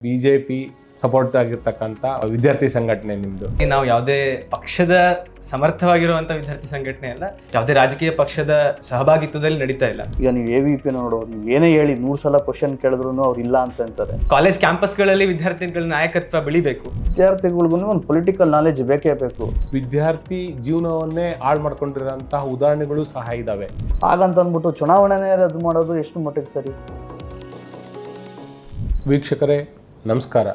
BJP support ಆಗಿರ್ತಕ್ಕಂಥ ವಿದ್ಯಾರ್ಥಿ ಸಂಘಟನೆ ನಿಮ್ಮದು. ನಾವು ಯಾವುದೇ ಪಕ್ಷದ ಸಮರ್ಥವಾಗಿರುವಂಥ ವಿದ್ಯಾರ್ಥಿ ಸಂಘಟನೆ ಅಲ್ಲ, ಯಾವುದೇ ರಾಜಕೀಯ ಪಕ್ಷದ ಸಹಭಾಗಿತ್ವದಲ್ಲಿ ನಡೀತಾ ಇಲ್ಲ. ಈಗ ನೀವು AVP ನೋಡೋದು, ನೀವು ಏನೇ ಹೇಳಿ 100 ಸಲ ಕ್ವಶನ್ ಕೇಳಿದ್ರು ಅವ್ರು ಇಲ್ಲ ಅಂತ ಅಂತಾರೆ. ಕಾಲೇಜ್ ಕ್ಯಾಂಪಸ್ಗಳಲ್ಲಿ ವಿದ್ಯಾರ್ಥಿಗಳ ನಾಯಕತ್ವ ಬೆಳಿಬೇಕು. ವಿದ್ಯಾರ್ಥಿಗಳಿಗೂ ಒಂದು ಪೊಲಿಟಿಕಲ್ ನಾಲೆಜ್ ಬೇಕೇ ಬೇಕು. ವಿದ್ಯಾರ್ಥಿ ಜೀವನವನ್ನೇ ಹಾಳು ಮಾಡ್ಕೊಂಡಿರೋಂತಹ ಉದಾಹರಣೆಗಳು ಸಹ ಇದ್ದಾವೆ. ಹಾಗಂತ ಅಂದ್ಬಿಟ್ಟು ಚುನಾವಣೆನೇ ರದ್ದು ಮಾಡೋದು ಎಷ್ಟು ಮಟ್ಟಿಗೆ ಸರಿ? ವೀಕ್ಷಕರೇ ನಮಸ್ಕಾರ.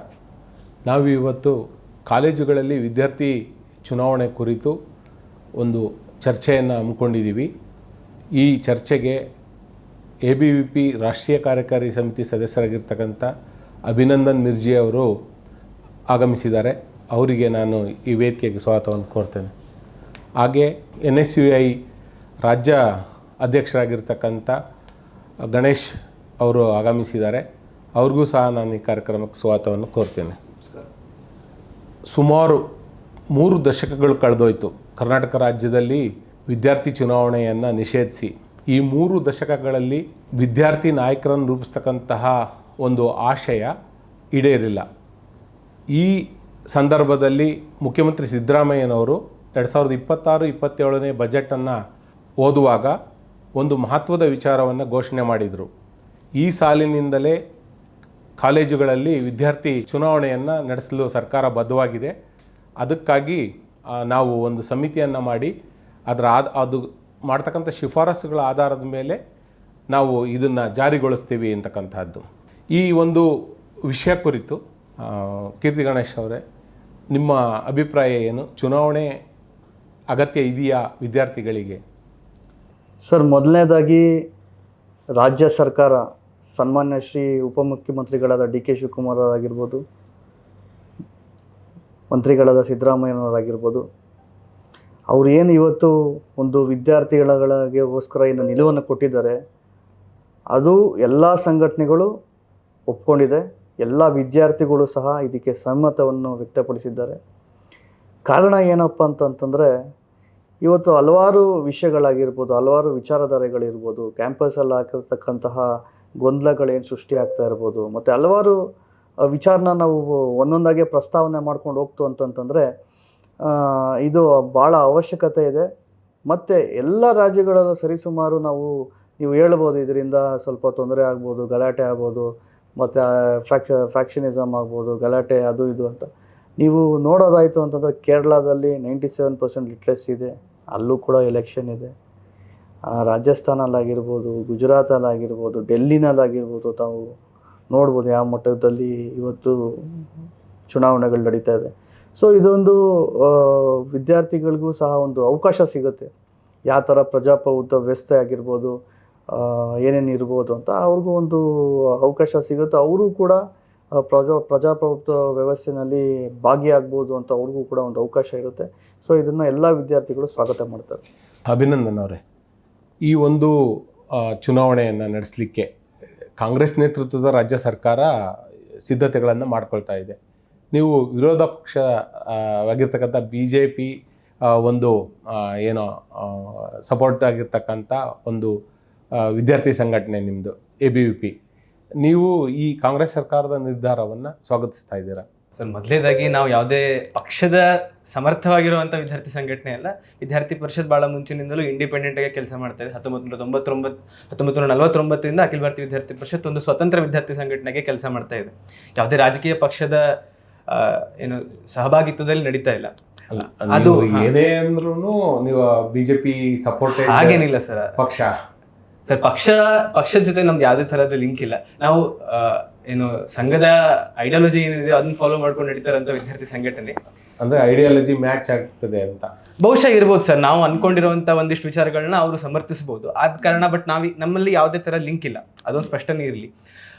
ನಾವು ಇವತ್ತು ಕಾಲೇಜುಗಳಲ್ಲಿ ವಿದ್ಯಾರ್ಥಿ ಚುನಾವಣೆ ಕುರಿತು ಒಂದು ಚರ್ಚೆಯನ್ನು ಹಮ್ಮಿಕೊಂಡಿದ್ದೀವಿ. ಈ ಚರ್ಚೆಗೆ ABVP ರಾಷ್ಟ್ರೀಯ ಕಾರ್ಯಕಾರಿ ಸಮಿತಿ ಸದಸ್ಯರಾಗಿರ್ತಕ್ಕಂಥ ಅಭಿನಂದನ್ ಮಿರ್ಜಿ ಅವರು ಆಗಮಿಸಿದ್ದಾರೆ. ಅವರಿಗೆ ನಾನು ಈ ವೇದಿಕೆಗೆ ಸ್ವಾಗತವನ್ನು ಕೋರ್ತೇನೆ. ಹಾಗೆ NSUI ರಾಜ್ಯ ಅಧ್ಯಕ್ಷರಾಗಿರ್ತಕ್ಕಂಥ ಗಣೇಶ್ ಅವರು ಆಗಮಿಸಿದ್ದಾರೆ. ಅವ್ರಿಗೂ ಸಹ ನಾನು ಈ ಕಾರ್ಯಕ್ರಮಕ್ಕೆ ಸ್ವಾಗತವನ್ನು ಕೋರ್ತೇನೆ. ಸುಮಾರು 3 ದಶಕಗಳು ಕಳೆದೋಯ್ತು ಕರ್ನಾಟಕ ರಾಜ್ಯದಲ್ಲಿ ವಿದ್ಯಾರ್ಥಿ ಚುನಾವಣೆಯನ್ನು ನಿಷೇಧಿಸಿ. ಈ 3 ದಶಕಗಳಲ್ಲಿ ವಿದ್ಯಾರ್ಥಿ ನಾಯಕರನ್ನು ರೂಪಿಸ್ತಕ್ಕಂತಹ ಒಂದು ಆಶಯ ಈಡೇರಿಲ್ಲ. ಈ ಸಂದರ್ಭದಲ್ಲಿ ಮುಖ್ಯಮಂತ್ರಿ ಸಿದ್ದರಾಮಯ್ಯನವರು 2026-27ನೇ ಬಜೆಟನ್ನು ಓದುವಾಗ ಒಂದು ಮಹತ್ವದ ವಿಚಾರವನ್ನು ಘೋಷಣೆ ಮಾಡಿದರು. ಈ ಸಾಲಿನಿಂದಲೇ ಕಾಲೇಜುಗಳಲ್ಲಿ ವಿದ್ಯಾರ್ಥಿ ಚುನಾವಣೆಯನ್ನು ನಡೆಸಲು ಸರ್ಕಾರ ಬದ್ಧವಾಗಿದೆ. ಅದಕ್ಕಾಗಿ ನಾವು ಒಂದು ಸಮಿತಿಯನ್ನು ಮಾಡಿ ಅದು ಮಾಡ್ತಕ್ಕಂಥ ಶಿಫಾರಸುಗಳ ಆಧಾರದ ಮೇಲೆ ನಾವು ಇದನ್ನು ಜಾರಿಗೊಳಿಸ್ತೀವಿ ಅಂತಕ್ಕಂಥದ್ದು. ಈ ಒಂದು ವಿಷಯ ಕುರಿತು ಕೀರ್ತಿ ಗಣೇಶ್ ಅವರೇ, ನಿಮ್ಮ ಅಭಿಪ್ರಾಯ ಏನು? ಚುನಾವಣೆ ಅಗತ್ಯ ಇದೆಯಾ ವಿದ್ಯಾರ್ಥಿಗಳಿಗೆ? ಸರ್, ಮೊದಲನೇದಾಗಿ ರಾಜ್ಯ ಸರ್ಕಾರ ಸನ್ಮಾನ್ಯ ಶ್ರೀ ಉಪಮುಖ್ಯಮಂತ್ರಿಗಳಾದ DK ಶಿವಕುಮಾರ್ ಅವರಾಗಿರ್ಬೋದು, ಮಂತ್ರಿಗಳಾದ ಸಿದ್ದರಾಮಯ್ಯನವರಾಗಿರ್ಬೋದು, ಅವ್ರು ಏನು ಇವತ್ತು ಒಂದು ವಿದ್ಯಾರ್ಥಿಗಳಿಗೋಸ್ಕರ ಏನು ನಿಲುವನ್ನು ಕೊಟ್ಟಿದ್ದಾರೆ, ಅದು ಎಲ್ಲ ಸಂಘಟನೆಗಳು ಒಪ್ಕೊಂಡಿದೆ. ಎಲ್ಲ ವಿದ್ಯಾರ್ಥಿಗಳು ಸಹ ಇದಕ್ಕೆ ಸಹಮತವನ್ನು ವ್ಯಕ್ತಪಡಿಸಿದ್ದಾರೆ. ಕಾರಣ ಏನಪ್ಪ ಅಂತಂತಂದರೆ, ಇವತ್ತು ಹಲವಾರು ವಿಷಯಗಳಾಗಿರ್ಬೋದು, ಹಲವಾರು ವಿಚಾರಧಾರೆಗಳಿರ್ಬೋದು, ಕ್ಯಾಂಪಸಲ್ಲಿ ಹಾಕಿರ್ತಕ್ಕಂತಹ ಗೊಂದಲಗಳೇನು ಸೃಷ್ಟಿ ಆಗ್ತಾ ಇರ್ಬೋದು, ಮತ್ತು ಹಲವಾರು ವಿಚಾರನ ನಾವು ಒಂದೊಂದಾಗೆ ಪ್ರಸ್ತಾವನೆ ಮಾಡ್ಕೊಂಡು ಹೋಗ್ತು ಅಂತಂತಂದರೆ ಇದು ಭಾಳ ಅವಶ್ಯಕತೆ ಇದೆ. ಮತ್ತು ಎಲ್ಲ ರಾಜ್ಯಗಳಲ್ಲೂ ಸರಿಸುಮಾರು ನೀವು ಹೇಳ್ಬೋದು ಇದರಿಂದ ಸ್ವಲ್ಪ ತೊಂದರೆ ಆಗ್ಬೋದು, ಗಲಾಟೆ ಆಗ್ಬೋದು, ಮತ್ತು ಫ್ಯಾಕ್ಷನಿಸಮ್ ಆಗ್ಬೋದು, ಗಲಾಟೆ ಅದು ಇದು ಅಂತ. ನೀವು ನೋಡೋದಾಯಿತು ಅಂತಂದರೆ ಕೇರಳದಲ್ಲಿ 97% ಲಿಟ್ರಸಿ ಇದೆ, ಅಲ್ಲೂ ಕೂಡ ಎಲೆಕ್ಷನ್ ಇದೆ. ರಾಜಸ್ಥಾನಲ್ಲಾಗಿರ್ಬೋದು, ಗುಜರಾತಲ್ಲಾಗಿರ್ಬೋದು, ಡೆಲ್ಲಿನಲ್ಲಾಗಿರ್ಬೋದು, ತಾವು ನೋಡ್ಬೋದು ಯಾವ ಮಟ್ಟದಲ್ಲಿ ಇವತ್ತು ಚುನಾವಣೆಗಳು ನಡೀತಾ ಇದೆ. ಸೊ ಇದೊಂದು ವಿದ್ಯಾರ್ಥಿಗಳಿಗೂ ಸಹ ಒಂದು ಅವಕಾಶ ಸಿಗುತ್ತೆ, ಯಾವ ಥರ ಪ್ರಜಾಪ್ರಭುತ್ವ ವ್ಯವಸ್ಥೆ ಆಗಿರ್ಬೋದು, ಏನೇನು ಇರ್ಬೋದು ಅಂತ ಅವ್ರಿಗೂ ಒಂದು ಅವಕಾಶ ಸಿಗುತ್ತೆ. ಅವರು ಕೂಡ ಪ್ರಜಾಪ್ರಭುತ್ವ ವ್ಯವಸ್ಥೆಯಲ್ಲಿ ಭಾಗಿಯಾಗ್ಬೋದು ಅಂತ ಅವ್ರಿಗೂ ಕೂಡ ಒಂದು ಅವಕಾಶ ಇರುತ್ತೆ. ಸೊ ಇದನ್ನು ಎಲ್ಲ ವಿದ್ಯಾರ್ಥಿಗಳು ಸ್ವಾಗತ ಮಾಡ್ತಾರೆ. ಅಭಿನಂದನ್ ಅವರೇ, ಈ ಒಂದು ಚುನಾವಣೆಯನ್ನು ನಡೆಸಲಿಕ್ಕೆ ಕಾಂಗ್ರೆಸ್ ನೇತೃತ್ವದ ರಾಜ್ಯ ಸರ್ಕಾರ ಸಿದ್ಧತೆಗಳನ್ನು ಮಾಡ್ಕೊಳ್ತಾ ಇದೆ. ನೀವು ವಿರೋಧ ಪಕ್ಷ ಆಗಿರ್ತಕ್ಕಂಥ BJP ಒಂದು ಏನೋ ಸಪೋರ್ಟ್ ಆಗಿರ್ತಕ್ಕಂಥ ಒಂದು ವಿದ್ಯಾರ್ಥಿ ಸಂಘಟನೆ ನಿಮ್ಮದು ABVP. ನೀವು ಈ ಕಾಂಗ್ರೆಸ್ ಸರ್ಕಾರದ ನಿರ್ಧಾರವನ್ನು ಸ್ವಾಗತಿಸ್ತಾ ಇದ್ದೀರಾ? ಸರ್, ಮೊದಲೇದಾಗಿ ನಾವು ಯಾವುದೇ ಪಕ್ಷದ ಸಮರ್ಥವಾಗಿರುವಂಥ ವಿದ್ಯಾರ್ಥಿ ಸಂಘಟನೆ ಅಲ್ಲ, ವಿದ್ಯಾರ್ಥಿ ಪರಿಷತ್ ಭಾಳ ಮುಂಚಿನಿಂದಲೂ ಇಂಡಿಪೆಂಡೆಂಟಾಗಿ ಕೆಲಸ ಮಾಡ್ತಾ ಇದೆ. 1949ರಿಂದ ಅಖಿಲ ಭಾರತೀಯ ವಿದ್ಯಾರ್ಥಿ ಪರಿಷತ್ ಒಂದು ಸ್ವತಂತ್ರ ವಿದ್ಯಾರ್ಥಿ ಸಂಘಟನೆಗೆ ಕೆಲಸ ಮಾಡ್ತಾ ಇದೆ. ಯಾವುದೇ ರಾಜಕೀಯ ಪಕ್ಷದ ಸಹಭಾಗಿತ್ವದಲ್ಲಿ ನಡೀತಾ ಇಲ್ಲ. ಅದು ಏನೇ ಅಂದ್ರೂ ನೀವು BJP ಸಪೋರ್ಟೆಡ್ ಹಾಗೇನಿಲ್ಲ ಸರ್. ಸರ್, ಪಕ್ಷದ ಜೊತೆ ನಮ್ದು ಯಾವುದೇ ಥರದ ಲಿಂಕ್ ಇಲ್ಲ. ನಾವು ಸಂಘದ ಐಡಿಯಾಲಜಿ ಏನಿದೆ ಅದನ್ನ ಫಾಲೋ ಮಾಡ್ಕೊಂಡು ನಡೀತಾರಂತ ವಿದ್ಯಾರ್ಥಿ ಸಂಘಟನೆ. ಅಂದರೆ ಐಡಿಯಾಲಜಿ ಮ್ಯಾಚ್ ಆಗ್ತದೆ ಅಂತ ಬಹುಶಃ ಇರ್ಬೋದು ಸರ್. ನಾವು ಅನ್ಕೊಂಡಿರುವಂಥ ಒಂದಿಷ್ಟು ವಿಚಾರಗಳನ್ನ ಅವರು ಸಮರ್ಥಿಸ್ಬೋದು, ಆದ ಕಾರಣ. ಬಟ್ ನಮ್ಮಲ್ಲಿ ಯಾವುದೇ ಥರ ಲಿಂಕ್ ಇಲ್ಲ, ಅದೊಂದು ಸ್ಪಷ್ಟನೆ ಇರಲಿ.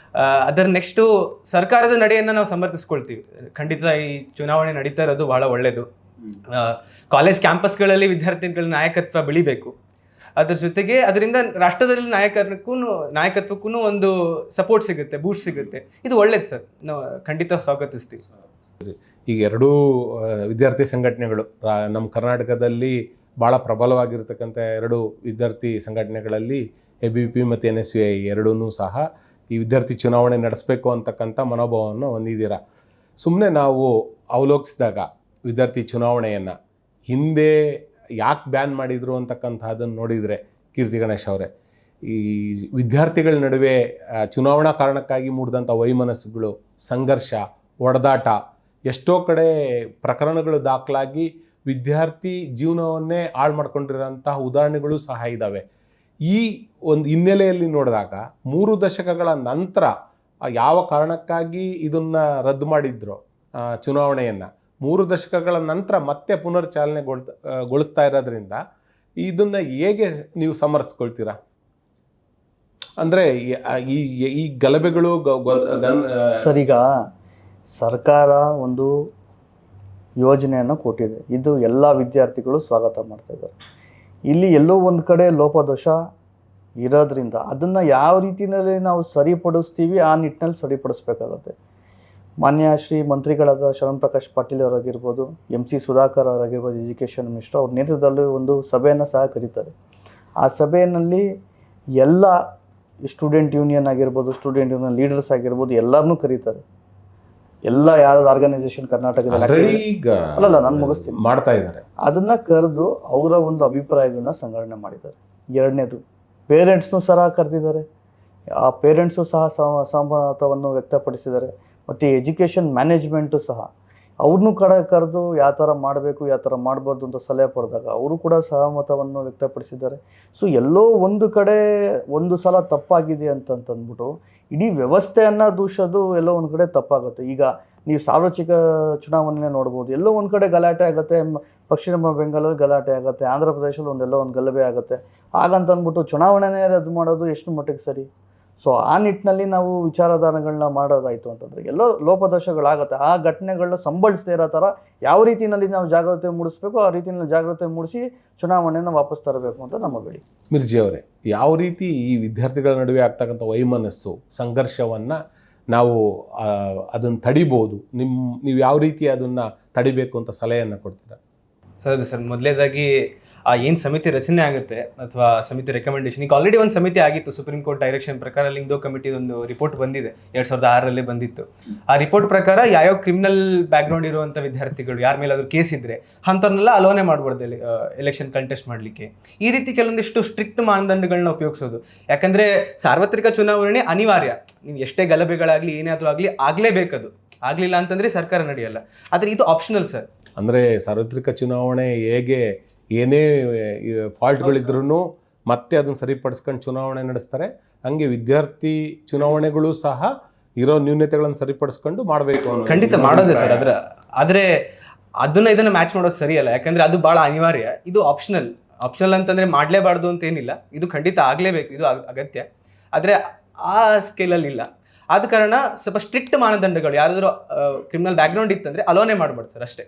ಅದರ ನೆಕ್ಸ್ಟು ಸರ್ಕಾರದ ನಡೆಯನ್ನು ನಾವು ಸಮರ್ಥಿಸ್ಕೊಳ್ತೀವಿ. ಖಂಡಿತ ಈ ಚುನಾವಣೆ ನಡೀತಾ ಇರೋದು ಬಹಳ ಒಳ್ಳೆಯದು. ಕಾಲೇಜ್ ಕ್ಯಾಂಪಸ್ಗಳಲ್ಲಿ ವಿದ್ಯಾರ್ಥಿಗಳ ನಾಯಕತ್ವ ಬೆಳಿಬೇಕು. ಅದ್ರ ಜೊತೆಗೆ ಅದರಿಂದ ರಾಷ್ಟ್ರದಲ್ಲಿ ನಾಯಕತ್ವಕ್ಕೂ ಒಂದು ಸಪೋರ್ಟ್ ಸಿಗುತ್ತೆ, ಬೂಸ್ಟ್ ಸಿಗುತ್ತೆ. ಇದು ಒಳ್ಳೇದು ಸರ್, ನಾವು ಖಂಡಿತ ಸ್ವಾಗತಿಸ್ತೀವಿ. ಈಗ ಎರಡೂ ವಿದ್ಯಾರ್ಥಿ ಸಂಘಟನೆಗಳು ನಮ್ಮ ಕರ್ನಾಟಕದಲ್ಲಿ ಭಾಳ ಪ್ರಬಲವಾಗಿರ್ತಕ್ಕಂಥ ಎರಡು ವಿದ್ಯಾರ್ಥಿ ಸಂಘಟನೆಗಳಲ್ಲಿ ABVP ಮತ್ತು NSUI ಎರಡೂ ಸಹ ಈ ವಿದ್ಯಾರ್ಥಿ ಚುನಾವಣೆ ನಡೆಸಬೇಕು ಅಂತಕ್ಕಂಥ ಮನೋಭಾವವನ್ನು ಹೊಂದಿದ್ದೀರಾ. ಸುಮ್ಮನೆ ನಾವು ಅವಲೋಕಿಸಿದಾಗ ವಿದ್ಯಾರ್ಥಿ ಚುನಾವಣೆಯನ್ನು ಹಿಂದೆ ಯಾಕೆ ಬ್ಯಾನ್ ಮಾಡಿದರು ಅಂತಕ್ಕಂಥದ್ದನ್ನು ನೋಡಿದರೆ ಕೀರ್ತಿ ಗಣೇಶ್ ಅವರೇ, ಈ ವಿದ್ಯಾರ್ಥಿಗಳ ನಡುವೆ ಚುನಾವಣಾ ಕಾರಣಕ್ಕಾಗಿ ಮೂಡಿದಂಥ ವೈಮನಸ್ಸುಗಳು, ಸಂಘರ್ಷ, ಹೊಡೆದಾಟ, ಎಷ್ಟೋ ಕಡೆ ಪ್ರಕರಣಗಳು ದಾಖಲಾಗಿ ವಿದ್ಯಾರ್ಥಿ ಜೀವನವನ್ನೇ ಹಾಳು ಮಾಡ್ಕೊಂಡಿರೋಂತಹ ಉದಾಹರಣೆಗಳು ಸಹ ಇದ್ದಾವೆ. ಈ ಒಂದು ಹಿನ್ನೆಲೆಯಲ್ಲಿ ನೋಡಿದಾಗ 3 ದಶಕಗಳ ನಂತರ ಯಾವ ಕಾರಣಕ್ಕಾಗಿ ಇದನ್ನು ರದ್ದು ಮಾಡಿದ್ರು ಚುನಾವಣೆಯನ್ನು, 3 ದಶಕಗಳ ನಂತರ ಮತ್ತೆ ಪುನರ್ಚಾಲನೆಗೊಳಿಸ್ತಾ ಇರೋದ್ರಿಂದ ಇದನ್ನು ಹೇಗೆ ನೀವು ಸಮರ್ಥಿಸ್ಕೊಳ್ತೀರಾ? ಅಂದರೆ ಈ ಗಲಭೆಗಳು ಸರ್, ಈಗ ಸರ್ಕಾರ ಒಂದು ಯೋಜನೆಯನ್ನು ಕೊಟ್ಟಿದೆ. ಇದು ಎಲ್ಲ ವಿದ್ಯಾರ್ಥಿಗಳು ಸ್ವಾಗತ ಮಾಡ್ತಾ ಇದ್ದಾರೆ. ಇಲ್ಲಿ ಎಲ್ಲೋ ಒಂದು ಕಡೆ ಲೋಪದೋಷ ಇರೋದ್ರಿಂದ ಅದನ್ನು ಯಾವ ರೀತಿಯಲ್ಲಿ ನಾವು ಸರಿಪಡಿಸ್ತೀವಿ ಆ ನಿಟ್ಟಿನಲ್ಲಿ ಸರಿಪಡಿಸ್ಬೇಕಾಗತ್ತೆ. ಮಾನ್ಯ ಶ್ರೀ ಮಂತ್ರಿಗಳಾದ ಶರಣ್ ಪ್ರಕಾಶ್ ಪಾಟೀಲ್ ಅವರಾಗಿರ್ಬೋದು, MC ಸುಧಾಕರ್ ಅವರಾಗಿರ್ಬೋದು, ಎಜುಕೇಷನ್ ಮಿನಿಸ್ಟರ್, ಅವ್ರ ನೇತೃತ್ವದಲ್ಲಿ ಒಂದು ಸಭೆಯನ್ನು ಸಹ ಕರೀತಾರೆ. ಆ ಸಭೆಯಲ್ಲಿ ಎಲ್ಲ ಸ್ಟೂಡೆಂಟ್ ಯೂನಿಯನ್ ಆಗಿರ್ಬೋದು, ಸ್ಟೂಡೆಂಟ್ ಯೂನಿಯನ್ ಲೀಡರ್ಸ್ ಆಗಿರ್ಬೋದು, ಎಲ್ಲರನ್ನೂ ಕರೀತಾರೆ. ಎಲ್ಲ ಯಾವ್ದು ಆರ್ಗನೈಸೇಷನ್ ಕರ್ನಾಟಕದಲ್ಲಿ ಅಲ್ಲ ನಾನು ಮುಗಿಸ್ತೀನಿ ಮಾಡ್ತಾ ಇದ್ದಾರೆ. ಅದನ್ನು ಕರೆದು ಅವರ ಒಂದು ಅಭಿಪ್ರಾಯಗಳನ್ನ ಸಂಗ್ರಹಣೆ ಮಾಡಿದ್ದಾರೆ. ಎರಡನೇದು, ಪೇರೆಂಟ್ಸ್ನೂ ಸಹ ಕರೆದಿದ್ದಾರೆ. ಆ ಪೇರೆಂಟ್ಸು ಸಹ ಸಹಮತವನ್ನು ವ್ಯಕ್ತಪಡಿಸಿದ್ದಾರೆ. ಮತ್ತು ಎಜುಕೇಷನ್ ಮ್ಯಾನೇಜ್ಮೆಂಟು ಸಹ ಅವ್ರನ್ನೂ ಕರೆದು ಯಾವ ಥರ ಮಾಡಬೇಕು, ಯಾವ ಥರ ಮಾಡ್ಬೋದು ಅಂತ ಸಲಹೆ ಪಡೆದಾಗ ಅವರು ಕೂಡ ಸಹಮತವನ್ನು ವ್ಯಕ್ತಪಡಿಸಿದ್ದಾರೆ. ಸೊ ಎಲ್ಲೋ ಒಂದು ಕಡೆ ಒಂದು ಸಲ ತಪ್ಪಾಗಿದೆ ಅಂತಂದ್ಬಿಟ್ಟು ಇಡೀ ವ್ಯವಸ್ಥೆಯನ್ನು ದೂಷೋದು ಎಲ್ಲೋ ಒಂದು ಕಡೆ ತಪ್ಪಾಗುತ್ತೆ. ಈಗ ನೀವು ಸಾರ್ವತ್ರಿಕ ಚುನಾವಣೆ ನೋಡ್ಬೋದು, ಎಲ್ಲೋ ಒಂದು ಕಡೆ ಗಲಾಟೆ ಆಗುತ್ತೆ, ಪಶ್ಚಿಮ ಬೆಂಗಾಲಲ್ಲಿ ಗಲಾಟೆ ಆಗುತ್ತೆ, ಆಂಧ್ರ ಪ್ರದೇಶದಲ್ಲಿ ಒಂದೆಲ್ಲೋ ಒಂದು ಗಲಭೆ ಆಗುತ್ತೆ. ಹಾಗಂತಂದ್ಬಿಟ್ಟು ಚುನಾವಣೆನೇ ರದ್ದು ಮಾಡೋದು ಎಷ್ಟು ಮಟ್ಟಿಗೆ ಸರಿ? ಸೊ ಆ ನಿಟ್ಟಿನಲ್ಲಿ ನಾವು ವಿಚಾರಧಾರೆಗಳನ್ನ ಮಾಡೋದಾಯಿತು ಅಂತಂದರೆ ಎಲ್ಲೋ ಲೋಪದೋಷಗಳಾಗುತ್ತೆ. ಆ ಘಟನೆಗಳನ್ನ ಸಂಭಳಿಸದೇ ಇರೋ ಥರ ಯಾವ ರೀತಿಯಲ್ಲಿ ನಾವು ಜಾಗ್ರತೆ ಮೂಡಿಸ್ಬೇಕು ಆ ರೀತಿಯಲ್ಲಿ ಜಾಗ್ರತೆ ಮೂಡಿಸಿ ಚುನಾವಣೆಯನ್ನು ವಾಪಸ್ ತರಬೇಕು ಅಂತ ನಮ್ಮ ಬೇಡಿ. ಮಿರ್ಜಿ ಅವರೇ, ಯಾವ ರೀತಿ ಈ ವಿದ್ಯಾರ್ಥಿಗಳ ನಡುವೆ ಆಗ್ತಕ್ಕಂಥ ವೈಮನಸ್ಸು, ಸಂಘರ್ಷವನ್ನು ನಾವು ಅದನ್ನು ತಡಿಬೋದು? ನೀವು ಯಾವ ರೀತಿ ಅದನ್ನು ತಡಿಬೇಕು ಅಂತ ಸಲಹೆಯನ್ನು ಕೊಡ್ತೀರಾ? ಸರ್, ಮೊದಲೇದಾಗಿ ಏನು ಸಮಿತಿ ರಚನೆ ಆಗುತ್ತೆ ಅಥವಾ ಸಮಿತಿ ರೆಕಮೆಂಡೇಶನ್, ಈಗ ಆಲ್ರೆಡಿ ಒಂದು ಸಮಿತಿ ಆಗಿತ್ತು. ಸುಪ್ರೀಂ ಕೋರ್ಟ್ ಡೈರೆಕ್ಷನ್ ಪ್ರಕಾರ ಲಿಂಗ್ಡೋ ಕಮಿಟಿ ಒಂದು ರಿಪೋರ್ಟ್ ಬಂದಿದೆ, 2006ರಲ್ಲಿ ಬಂದಿತ್ತು. ಆ ರಿಪೋರ್ಟ್ ಪ್ರಕಾರ ಯಾವ ಕ್ರಿಮಿನಲ್ ಬ್ಯಾಕ್ಗ್ರೌಂಡ್ ಇರುವಂಥ ವಿದ್ಯಾರ್ಥಿಗಳು ಯಾರ ಮೇಲೆ ಆದರೂ ಕೇಸ್ ಇದ್ದರೆ ಅಂಥವ್ರನ್ನೆಲ್ಲ ಅಲೋನೆ ಮಾಡ್ಬಾರ್ದು ಎಲೆಕ್ಷನ್ ಕಂಟೆಸ್ಟ್ ಮಾಡಲಿಕ್ಕೆ. ಈ ರೀತಿ ಕೆಲವೊಂದಿಷ್ಟು ಸ್ಟ್ರಿಕ್ಟ್ ಮಾನದಂಡಗಳನ್ನ ಉಪಯೋಗಿಸೋದು. ಯಾಕಂದರೆ ಸಾರ್ವತ್ರಿಕ ಚುನಾವಣೆ ಅನಿವಾರ್ಯ. ನೀವು ಎಷ್ಟೇ ಗಲಭೆಗಳಾಗಲಿ ಏನಾದರೂ ಆಗಲಿ ಆಗಲೇಬೇಕದು. ಆಗಲಿಲ್ಲ ಅಂತಂದರೆ ಸರ್ಕಾರ ನಡೆಯಲ್ಲ. ಆದರೆ ಇದು ಆಪ್ಷನಲ್ ಸರ್. ಅಂದರೆ ಸಾರ್ವತ್ರಿಕ ಚುನಾವಣೆ ಹೇಗೆ ಏನೇ ಫಾಲ್ಟ್ಗಳಿದ್ರೂ ಮತ್ತೆ ಅದನ್ನು ಸರಿಪಡಿಸ್ಕೊಂಡು ಚುನಾವಣೆ ನಡೆಸ್ತಾರೆ, ಹಂಗೆ ವಿದ್ಯಾರ್ಥಿ ಚುನಾವಣೆಗಳು ಸಹ ಇರೋ ನ್ಯೂನತೆಗಳನ್ನು ಸರಿಪಡಿಸ್ಕೊಂಡು ಮಾಡಬೇಕು. ಖಂಡಿತ ಮಾಡೋದೇ ಸರ್. ಆದರೆ ಇದನ್ನು ಮ್ಯಾಚ್ ಮಾಡೋದು ಸರಿಯಲ್ಲ. ಯಾಕಂದರೆ ಅದು ಭಾಳ ಅನಿವಾರ್ಯ. ಇದು ಆಪ್ಷನಲ್ ಅಂತಂದರೆ ಮಾಡಲೇಬಾರ್ದು ಅಂತ ಏನಿಲ್ಲ. ಇದು ಖಂಡಿತ ಆಗಲೇಬೇಕು, ಇದು ಅಗತ್ಯ. ಆದರೆ ಆ ಸ್ಕೇಲಲ್ಲಿ ಇಲ್ಲ. ಆದ ಕಾರಣ ಸ್ವಲ್ಪ ಸ್ಟ್ರಿಕ್ಟ್ ಮಾನದಂಡಗಳು, ಯಾರಾದರೂ ಕ್ರಿಮಿನಲ್ ಬ್ಯಾಕ್ಗ್ರೌಂಡ್ ಇತ್ತಂದರೆ ಅಲೋನೆ ಮಾಡಬಾರ್ದು ಸರ್, ಅಷ್ಟೇ.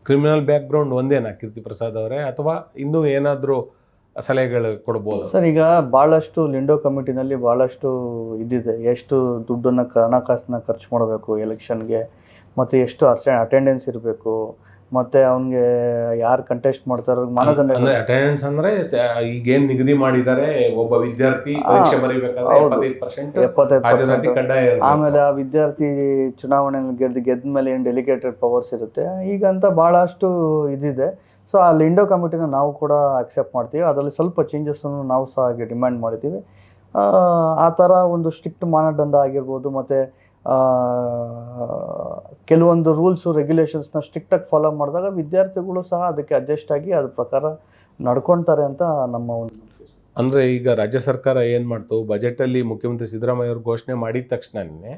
ಕ್ರಿಮಿನಲ್ ಬ್ಯಾಕ್ಗ್ರೌಂಡ್ ಒಂದೇನಾ ಕೀರ್ತಿ ಪ್ರಸಾದ್ ಅವರೇ, ಅಥವಾ ಇನ್ನೂ ಏನಾದರೂ ಸಲಹೆಗಳು ಕೊಡ್ಬೋದು ಸರ್? ಈಗ ಭಾಳಷ್ಟು ಲಿಂಡೋ ಕಮಿಟಿನಲ್ಲಿ ಭಾಳಷ್ಟು ಇದಿದೆ. ಎಷ್ಟು ದುಡ್ಡನ್ನು ಹಣಕಾಸನ್ನ ಖರ್ಚು ಮಾಡಬೇಕು ಎಲೆಕ್ಷನ್ಗೆ, ಮತ್ತು ಎಷ್ಟು ಅಟೆಂಡೆನ್ಸ್ ಇರಬೇಕು, ಮತ್ತು ಅವನಿಗೆ ಯಾರು ಕಂಟೆಸ್ಟ್ ಮಾಡ್ತಾರೋ ಮಾನದಂಡ. ಅಟೆಂಡೆನ್ಸ್ ಅಂದರೆ ಈಗೇನು ನಿಗದಿ ಮಾಡಿದ್ದಾರೆ, ಒಬ್ಬ ವಿದ್ಯಾರ್ಥಿ ಪರೀಕ್ಷೆ ಬರೀಬೇಕಾದ್ರೆ 75% ಕಡ್ಡಾಯ. ಆಮೇಲೆ ಆ ವಿದ್ಯಾರ್ಥಿ ಚುನಾವಣೆಯಲ್ಲಿ ಗೆದ್ದ ಮೇಲೆ ಏನು ಡೆಲಿಗೇಟೆಡ್ ಪವರ್ಸ್ ಇರುತ್ತೆ ಈಗಂತ ಭಾಳಷ್ಟು ಇದಿದೆ. ಸೊ ಆ ಲಿಂಡೋ ಕಮಿಟಿನ ನಾವು ಕೂಡ ಅಕ್ಸೆಪ್ಟ್ ಮಾಡ್ತೀವಿ. ಅದರಲ್ಲಿ ಸ್ವಲ್ಪ ಚೇಂಜಸ್ಸನ್ನು ನಾವು ಸಹ ಡಿಮ್ಯಾಂಡ್ ಮಾಡಿದ್ದೀವಿ. ಆ ಥರ ಒಂದು ಸ್ಟ್ರಿಕ್ಟ್ ಮಾನದಂಡ ಆಗಿರ್ಬೋದು, ಮತ್ತು ಕೆಲವೊಂದು ರೂಲ್ಸು ರೆಗ್ಯುಲೇಷನ್ಸ್ನ ಸ್ಟ್ರಿಕ್ಟಾಗಿ ಫಾಲೋ ಮಾಡಿದಾಗ ವಿದ್ಯಾರ್ಥಿಗಳು ಸಹ ಅದಕ್ಕೆ ಅಡ್ಜಸ್ಟ್ ಆಗಿ ಅದ್ರ ಪ್ರಕಾರ ನಡ್ಕೊಳ್ತಾರೆ ಅಂತ ನಮ್ಮ ಒಂದು. ಅಂದರೆ ಈಗ ರಾಜ್ಯ ಸರ್ಕಾರ ಏನು ಮಾಡ್ತು, ಬಜೆಟಲ್ಲಿ ಮುಖ್ಯಮಂತ್ರಿ ಸಿದ್ದರಾಮಯ್ಯ ಅವರು ಘೋಷಣೆ ಮಾಡಿದ ತಕ್ಷಣವೇ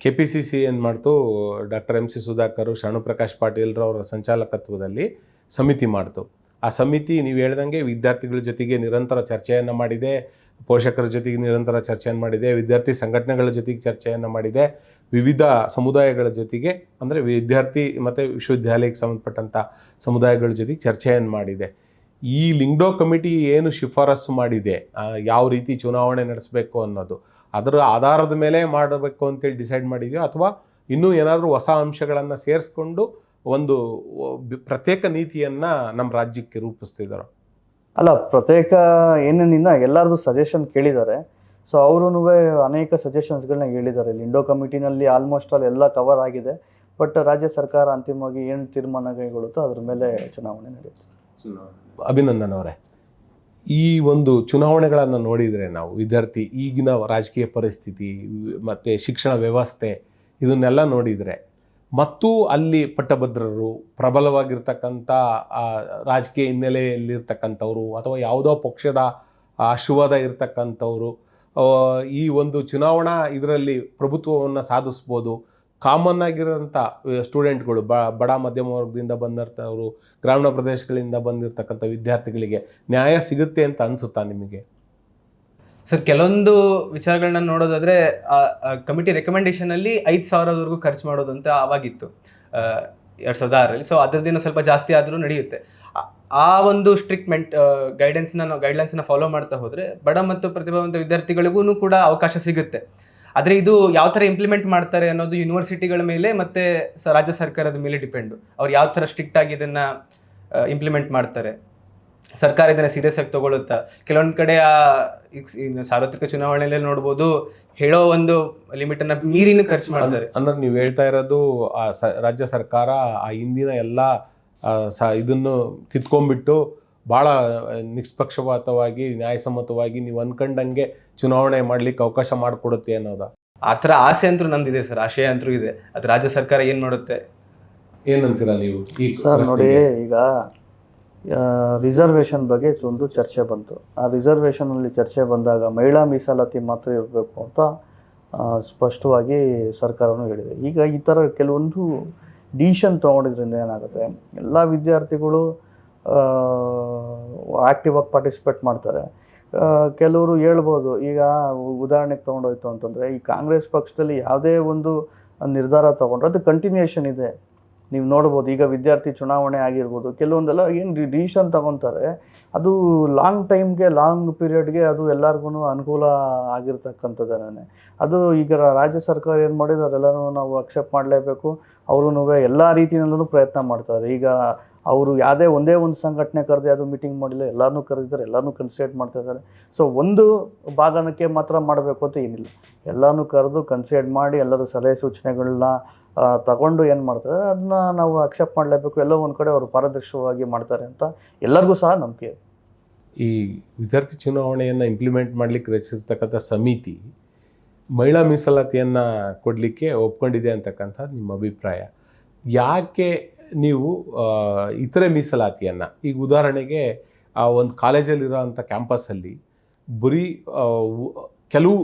KPCC ಏನು ಮಾಡ್ತು, ಡಾಕ್ಟರ್ MC ಸುಧಾಕರ್, ಶರಣ್ ಪ್ರಕಾಶ್ ಪಾಟೀಲ್ರವರ ಸಂಚಾಲಕತ್ವದಲ್ಲಿ ಸಮಿತಿ ಮಾಡ್ತು. ಆ ಸಮಿತಿ ನೀವು ಹೇಳ್ದಂಗೆ ವಿದ್ಯಾರ್ಥಿಗಳ ಜೊತೆಗೆ ನಿರಂತರ ಚರ್ಚೆಯನ್ನು ಮಾಡಿದೆ, ಪೋಷಕರ ಜೊತೆಗೆ ನಿರಂತರ ಚರ್ಚೆಯನ್ನು ಮಾಡಿದೆ, ವಿದ್ಯಾರ್ಥಿ ಸಂಘಟನೆಗಳ ಜೊತೆಗೆ ಚರ್ಚೆಯನ್ನು ಮಾಡಿದೆ, ವಿವಿಧ ಸಮುದಾಯಗಳ ಜೊತೆಗೆ ಅಂದರೆ ವಿದ್ಯಾರ್ಥಿ ಮತ್ತು ವಿಶ್ವವಿದ್ಯಾಲಯಕ್ಕೆ ಸಂಬಂಧಪಟ್ಟಂಥ ಸಮುದಾಯಗಳ ಜೊತೆಗೆ ಚರ್ಚೆಯನ್ನು ಮಾಡಿದೆ. ಈ ಲಿಂಗ್ಡೋ ಕಮಿಟಿ ಏನು ಶಿಫಾರಸ್ಸು ಮಾಡಿದೆ, ಯಾವ ರೀತಿ ಚುನಾವಣೆ ನಡೆಸಬೇಕು ಅನ್ನೋದು, ಅದರ ಆಧಾರದ ಮೇಲೆ ಮಾಡಬೇಕು ಅಂತೇಳಿ ಡಿಸೈಡ್ ಮಾಡಿದೆಯೋ, ಅಥವಾ ಇನ್ನೂ ಏನಾದರೂ ಹೊಸ ಅಂಶಗಳನ್ನು ಸೇರಿಸ್ಕೊಂಡು ಒಂದು ಪ್ರತ್ಯೇಕ ನೀತಿಯನ್ನು ನಮ್ಮ ರಾಜ್ಯಕ್ಕೆ ರೂಪಿಸ್ತಿದ್ದಾರೋ? ಅಲ್ಲ, ಪ್ರತ್ಯೇಕ ಏನೇನಿಲ್ಲ, ಎಲ್ಲರದು ಸಜೆಷನ್ ಕೇಳಿದ್ದಾರೆ. ಸೊ ಅವರೂ ಅನೇಕ ಸಜೆಷನ್ಸ್ಗಳನ್ನ ಹೇಳಿದ್ದಾರೆ. ಇಲ್ಲಿ ಇಂಡೋ ಕಮಿಟಿನಲ್ಲಿ ಆಲ್ಮೋಸ್ಟ್ ಆಲ್ ಎಲ್ಲ ಕವರ್ ಆಗಿದೆ. ಬಟ್ ರಾಜ್ಯ ಸರ್ಕಾರ ಅಂತಿಮವಾಗಿ ಏನು ತೀರ್ಮಾನ ಕೈಗೊಳ್ಳುತ್ತೋ ಅದ್ರ ಮೇಲೆ ಚುನಾವಣೆ ನಡೆಯುತ್ತೆ. ಅಭಿನಂದನ್ ಅವರೇ, ಈ ಒಂದು ಚುನಾವಣೆಗಳನ್ನು ನೋಡಿದರೆ ನಾವು ವಿದ್ಯಾರ್ಥಿ ಈಗಿನ ರಾಜಕೀಯ ಪರಿಸ್ಥಿತಿ ಮತ್ತು ಶಿಕ್ಷಣ ವ್ಯವಸ್ಥೆ ಇದನ್ನೆಲ್ಲ ನೋಡಿದರೆ ಮತ್ತು ಅಲ್ಲಿ ಪಟ್ಟಭದ್ರರು ಪ್ರಬಲವಾಗಿರ್ತಕ್ಕಂಥ ರಾಜಕೀಯ ಹಿನ್ನೆಲೆಯಲ್ಲಿರ್ತಕ್ಕಂಥವ್ರು ಅಥವಾ ಯಾವುದೋ ಪಕ್ಷದ ಆಶೀರ್ವಾದ ಇರ್ತಕ್ಕಂಥವ್ರು ಈ ಒಂದು ಚುನಾವಣಾ ಇದರಲ್ಲಿ ಪ್ರಭುತ್ವವನ್ನು ಸಾಧಿಸ್ಬೋದು. ಕಾಮನ್ ಆಗಿರೋಂಥ ಸ್ಟೂಡೆಂಟ್ಗಳು ಬಡ ಮಧ್ಯಮ ವರ್ಗದಿಂದ ಬಂದಿರ್ತವರು, ಗ್ರಾಮೀಣ ಪ್ರದೇಶಗಳಿಂದ ಬಂದಿರತಕ್ಕಂಥ ವಿದ್ಯಾರ್ಥಿಗಳಿಗೆ ನ್ಯಾಯ ಸಿಗುತ್ತೆ ಅಂತ ಅನಿಸುತ್ತಾ ನಿಮಗೆ? ಸರ್, ಕೆಲವೊಂದು ವಿಚಾರಗಳನ್ನ ನೋಡೋದಾದ್ರೆ ಕಮಿಟಿ ರೆಕಮೆಂಡೇಶನಲ್ಲಿ 5,000ವರೆಗೂ ಖರ್ಚು ಮಾಡೋದು ಅಂತ ಆವಾಗಿತ್ತು 2006ರಲ್ಲಿ. ಸೊ ಅದರದ್ದೇನೋ ಸ್ವಲ್ಪ ಜಾಸ್ತಿ ಆದರೂ ನಡೆಯುತ್ತೆ. ಆ ಒಂದು ಸ್ಟ್ರಿಕ್ಟ್ ಗೈಡ್ಲೈನ್ಸ್ನ ಫಾಲೋ ಮಾಡ್ತಾ ಹೋದರೆ ಬಡ ಮತ್ತು ಪ್ರತಿಭಾವಂತ ವಿದ್ಯಾರ್ಥಿಗಳಿಗೂ ಕೂಡ ಅವಕಾಶ ಸಿಗುತ್ತೆ. ಆದರೆ ಇದು ಯಾವ ಥರ ಇಂಪ್ಲಿಮೆಂಟ್ ಮಾಡ್ತಾರೆ ಅನ್ನೋದು ಯೂನಿವರ್ಸಿಟಿಗಳ ಮೇಲೆ ಮತ್ತು ರಾಜ್ಯ ಸರ್ಕಾರದ ಮೇಲೆ ಡಿಪೆಂಡು. ಅವ್ರು ಯಾವ ಥರ ಸ್ಟ್ರಿಕ್ಟಾಗಿ ಇದನ್ನು ಇಂಪ್ಲಿಮೆಂಟ್ ಮಾಡ್ತಾರೆ, ಸರ್ಕಾರ ಇದನ್ನು ಸೀರಿಯಸ್ ಆಗಿ ತೊಗೊಳುತ್ತಾ. ಕೆಲವೊಂದು ಕಡೆ ಸಾರ್ವತ್ರಿಕ ಚುನಾವಣೆಯಲ್ಲಿ ನೋಡ್ಬೋದು, ಹೇಳೋ ಒಂದು ಲಿಮಿಟನ್ನು ಮೀರಿನ ಖರ್ಚು ಮಾಡ್ತಾರೆ. ಅಂದ್ರೆ ನೀವು ಹೇಳ್ತಾ ಇರೋದು ರಾಜ್ಯ ಸರ್ಕಾರ ಆ ಹಿಂದಿನ ಎಲ್ಲ ಇದನ್ನು ತಿದ್ಕೊಂಡ್ಬಿಟ್ಟು ಭಾಳ ನಿಷ್ಪಕ್ಷಪಾತವಾಗಿ ನ್ಯಾಯಸಮ್ಮತವಾಗಿ ನೀವು ಅನ್ಕೊಂಡಂಗೆ ಚುನಾವಣೆ ಮಾಡ್ಲಿಕ್ಕೆ ಅವಕಾಶ ಮಾಡಿಕೊಡುತ್ತೆ ಅನ್ನೋದಾ? ಆ ಥರ ಆಸೆ ಅಂತೂ ನಮ್ದಿದೆ ಸರ್, ಆಶಯ ಅಂತೂ ಇದೆ. ಅದು ರಾಜ್ಯ ಸರ್ಕಾರ ಏನು ಮಾಡುತ್ತೆ ಏನಂತೀರಾ ನೀವು? ಸರ್ ನೋಡಿ, ಈಗ ರಿಸರ್ವೇಷನ್ ಬಗ್ಗೆ ಒಂದು ಚರ್ಚೆ ಬಂತು. ಆ ರಿಸರ್ವೇಷನಲ್ಲಿ ಚರ್ಚೆ ಬಂದಾಗ ಮಹಿಳಾ ಮೀಸಲಾತಿ ಮಾತ್ರ ಇರಬೇಕು ಅಂತ ಸ್ಪಷ್ಟವಾಗಿ ಸರ್ಕಾರನೂ ಹೇಳಿದೆ. ಈಗ ಈ ಥರ ಕೆಲವೊಂದು ಡಿಸಿಷನ್ ತೊಗೊಂಡಿದ್ರಿಂದ ಏನಾಗುತ್ತೆ, ಎಲ್ಲ ವಿದ್ಯಾರ್ಥಿಗಳು ಆ್ಯಕ್ಟಿವ್ ಆಗಿ ಪಾರ್ಟಿಸಿಪೇಟ್ ಮಾಡ್ತಾರೆ. ಕೆಲವರು ಹೇಳ್ಬೋದು, ಈಗ ಉದಾಹರಣೆಗೆ ತೊಗೊಂಡೋಯ್ತು ಅಂತಂದರೆ, ಈ ಕಾಂಗ್ರೆಸ್ ಪಕ್ಷದಲ್ಲಿ ಯಾವುದೇ ಒಂದು ನಿರ್ಧಾರ ತೊಗೊಂಡ್ರೆ ಅದು ಕಂಟಿನ್ಯೂಯೇಷನ್ ಇದೆ. ನೀವು ನೋಡ್ಬೋದು, ಈಗ ವಿದ್ಯಾರ್ಥಿ ಚುನಾವಣೆ ಆಗಿರ್ಬೋದು, ಕೆಲವೊಂದೆಲ್ಲ ಏನು ಡಿಸಿಷನ್ ತೊಗೊತಾರೆ ಅದು ಲಾಂಗ್ ಟೈಮ್ಗೆ, ಲಾಂಗ್ ಪೀರಿಯಡ್ಗೆ ಅದು ಎಲ್ಲರಿಗೂ ಅನುಕೂಲ ಆಗಿರ್ತಕ್ಕಂಥದ್ದೇನೆ. ಅದು ಈಗ ರಾಜ್ಯ ಸರ್ಕಾರ ಏನು ಮಾಡಿದ್ರು ಅದೆಲ್ಲನೂ ನಾವು ಅಕ್ಸೆಪ್ಟ್ ಮಾಡಲೇಬೇಕು. ಅವರು ಎಲ್ಲ ರೀತಿಯಲ್ಲೂ ಪ್ರಯತ್ನ ಮಾಡ್ತಾರೆ. ಈಗ ಅವರು ಯಾವುದೇ ಒಂದೇ ಒಂದು ಸಂಘಟನೆ ಕರೆದು ಅದು ಮೀಟಿಂಗ್ ಮಾಡಿಲ್ಲ, ಎಲ್ಲರನ್ನೂ ಕರೆದಿದ್ದಾರೆ, ಎಲ್ಲರನ್ನೂ ಕನ್ಸಿಡರ್ ಮಾಡ್ತಾ ಇದ್ದಾರೆ. ಸೊ ಒಂದು ಭಾಗನಕ್ಕೆ ಮಾತ್ರ ಮಾಡಬೇಕು ಅಂತ ಏನಿಲ್ಲ, ಎಲ್ಲನೂ ಕರೆದು ಕನ್ಸಿಡರ್ ಮಾಡಿ ಎಲ್ಲರೂ ಸಲಹೆ ಸೂಚನೆಗಳನ್ನ ತಗೊಂಡು ಏನು ಮಾಡ್ತಾರೆ ಅದನ್ನ ನಾವು ಅಕ್ಸೆಪ್ಟ್ ಮಾಡಲೇಬೇಕು. ಎಲ್ಲೋ ಒಂದು ಕಡೆ ಅವರು ಪಾರದರ್ಶಕವಾಗಿ ಮಾಡ್ತಾರೆ ಅಂತ ಎಲ್ಲರಿಗೂ ಸಹ ನಂಬಿಕೆ. ಈ ವಿದ್ಯಾರ್ಥಿ ಚುನಾವಣೆಯನ್ನು ಇಂಪ್ಲಿಮೆಂಟ್ ಮಾಡಲಿಕ್ಕೆ ರಚಿಸಿರ್ತಕ್ಕಂಥ ಸಮಿತಿ ಮಹಿಳಾ ಮೀಸಲಾತಿಯನ್ನು ಕೊಡಲಿಕ್ಕೆ ಒಪ್ಕೊಂಡಿದೆ ಅಂತಕ್ಕಂಥದ್ದು ನಿಮ್ಮ ಅಭಿಪ್ರಾಯ. ಯಾಕೆ ನೀವು ಇತರೆ ಮೀಸಲಾತಿಯನ್ನು, ಈಗ ಉದಾಹರಣೆಗೆ ಆ ಒಂದು ಕಾಲೇಜಲ್ಲಿರೋಂಥ ಕ್ಯಾಂಪಸ್ಸಲ್ಲಿ ಬರೀ ಕೆಲವು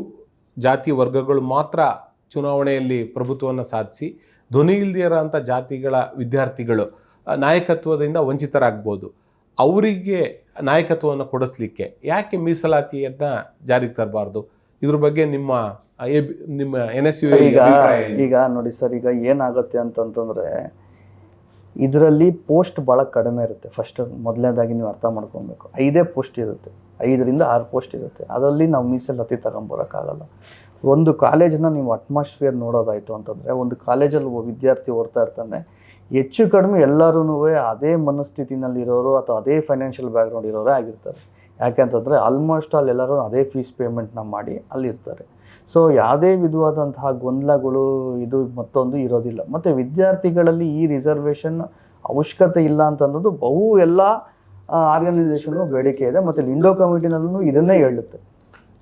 ಜಾತಿ ವರ್ಗಗಳು ಮಾತ್ರ ಚುನಾವಣೆಯಲ್ಲಿ ಪ್ರಭುತ್ವವನ್ನು ಸಾಧಿಸಿ ಧ್ವನಿ ಇಲ್ಲದೇ ಇರೋಂಥ ಜಾತಿಗಳ ವಿದ್ಯಾರ್ಥಿಗಳು ನಾಯಕತ್ವದಿಂದ ವಂಚಿತರಾಗ್ಬೋದು. ಅವರಿಗೆ ನಾಯಕತ್ವವನ್ನು ಕೊಡಿಸ್ಲಿಕ್ಕೆ ಯಾಕೆ ಮೀಸಲಾತಿಯನ್ನು ಜಾರಿಗೆ ತರಬಾರ್ದು? ಇದ್ರ ಬಗ್ಗೆ ನಿಮ್ಮ NSU ಈಗ ನೋಡಿ ಸರ್, ಈಗ ಏನಾಗುತ್ತೆ ಅಂತಂತಂದರೆ ಇದರಲ್ಲಿ ಪೋಸ್ಟ್ ಭಾಳ ಕಡಿಮೆ ಇರುತ್ತೆ. ಫಸ್ಟ್ ಮೊದಲನೇದಾಗಿ ನೀವು ಅರ್ಥ ಮಾಡ್ಕೊಬೇಕು, 5 ಪೋಸ್ಟ್ ಇರುತ್ತೆ, 5 ರಿಂದ 6 ಪೋಸ್ಟ್ ಇರುತ್ತೆ. ಅದರಲ್ಲಿ ನಾವು ಮೀಸಲಾತಿ ತಗೊಂಬರೋಕ್ಕಾಗಲ್ಲ. ಒಂದು ಕಾಲೇಜನ್ನ ನೀವು ಅಟ್ಮಾಸ್ಫಿಯರ್ ನೋಡೋದಾಯಿತು ಅಂತಂದರೆ, ಒಂದು ಕಾಲೇಜಲ್ಲಿ ವಿದ್ಯಾರ್ಥಿ ಓದ್ತಾ ಇರ್ತಾನೆ, ಹೆಚ್ಚು ಕಡಿಮೆ ಎಲ್ಲರೂ ಅದೇ ಮನಸ್ಥಿತಿನಲ್ಲಿರೋರು ಅಥವಾ ಅದೇ ಫೈನಾನ್ಷಿಯಲ್ ಬ್ಯಾಕ್ಗ್ರೌಂಡ್ ಇರೋರೇ ಆಗಿರ್ತಾರೆ. ಯಾಕೆಂತಂದರೆ ಆಲ್ಮೋಸ್ಟ್ ಅಲ್ಲಿ ಎಲ್ಲರೂ ಅದೇ ಫೀಸ್ ಪೇಮೆಂಟ್ನ ಮಾಡಿ ಅಲ್ಲಿರ್ತಾರೆ. ಸೊ ಯಾವುದೇ ವಿಧವಾದಂತಹ ಗೊಂದಲಗಳು ಇದು ಮತ್ತೊಂದು ಇರೋದಿಲ್ಲ. ಮತ್ತು ವಿದ್ಯಾರ್ಥಿಗಳಲ್ಲಿ ಈ ರಿಸರ್ವೇಷನ್ ಅವಶ್ಯಕತೆ ಇಲ್ಲ ಅಂತನ್ನೋದು ಎಲ್ಲ ಆರ್ಗನೈಸೇಷನ್ನು ಬೇಡಿಕೆ ಇದೆ. ಮತ್ತು ಇಂಡೋ ಕಮಿಟಿನಲ್ಲೂ ಇದನ್ನೇ ಹೇಳುತ್ತೆ.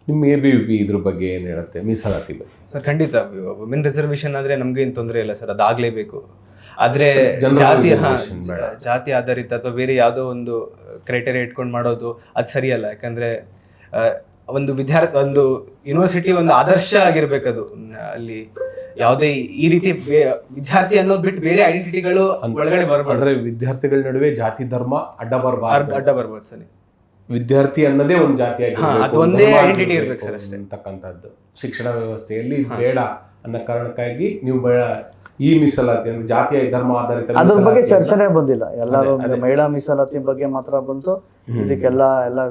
ನಿಮ್ಮ ABVP ಇದ್ರ ಬಗ್ಗೆ ಏನು ಹೇಳುತ್ತೆ ಮೀಸಲಾತಿ ಬಗ್ಗೆ? ಸರ್, ಖಂಡಿತ ವುಮೆನ್ ರಿಸರ್ವೇಷನ್ ಅಂದರೆ ನಮಗೇನು ತೊಂದರೆ ಇಲ್ಲ ಸರ್, ಅದಾಗಲೇಬೇಕು. ಆದರೆ ಜಾತಿ ಆಧಾರಿತ ಅಥವಾ ಬೇರೆ ಯಾವುದೋ ಒಂದು ಕ್ರೈಟೇರಿಯಾ ಇಟ್ಕೊಂಡು ಮಾಡೋದು ಅದು ಸರಿಯಲ್ಲ. ಯಾಕಂದರೆ ಒಂದು ಯೂನಿವರ್ಸಿಟಿ ಒಂದು ಆದರ್ಶ ಆಗಿರ್ಬೇಕದು. ಅಲ್ಲಿ ಯಾವುದೇ ಈ ರೀತಿ ವಿದ್ಯಾರ್ಥಿ ಅನ್ನೋದು ಬಿಟ್ಟು ಬೇರೆ ಐಡೆಂಟಿಟಿಗಳು ಒಳಗಡೆ ಬರಬಾರ್ದು. ಅಂದರೆ ವಿದ್ಯಾರ್ಥಿಗಳ ನಡುವೆ ಜಾತಿ ಧರ್ಮ ಅಡ್ಡ ಬರ್ಬಾರ್ದು ಸರ್. ವಿದ್ಯಾರ್ಥಿ ಅನ್ನೋದೇ ಒಂದು ಜಾತಿಯಾಗಿ ಒಂದೇ ಐಡೆಂಟಿಟಿ ಇರ್ಬೇಕು ಸರ್ ಅಷ್ಟೇ ಅಂತಕ್ಕಂಥದ್ದು ಶಿಕ್ಷಣ ವ್ಯವಸ್ಥೆಯಲ್ಲಿ ಬೇಡ ಅನ್ನೋ ಕಾರಣಕ್ಕಾಗಿ ನೀವು ಈ ಮೀಸಲಾತಿ ಅಂದ್ರೆ ಜಾತಿಯ ಧರ್ಮ ಆಧಾರಿತ ಅದ್ರ ಬಗ್ಗೆ ಚರ್ಚೆನೇ ಬಂದಿಲ್ಲ. ಎಲ್ಲರೂ ಮಹಿಳಾ ಮೀಸಲಾತಿ ಬಗ್ಗೆ ಮಾತ್ರ ಬಂತು. ಇದಕ್ಕೆಲ್ಲ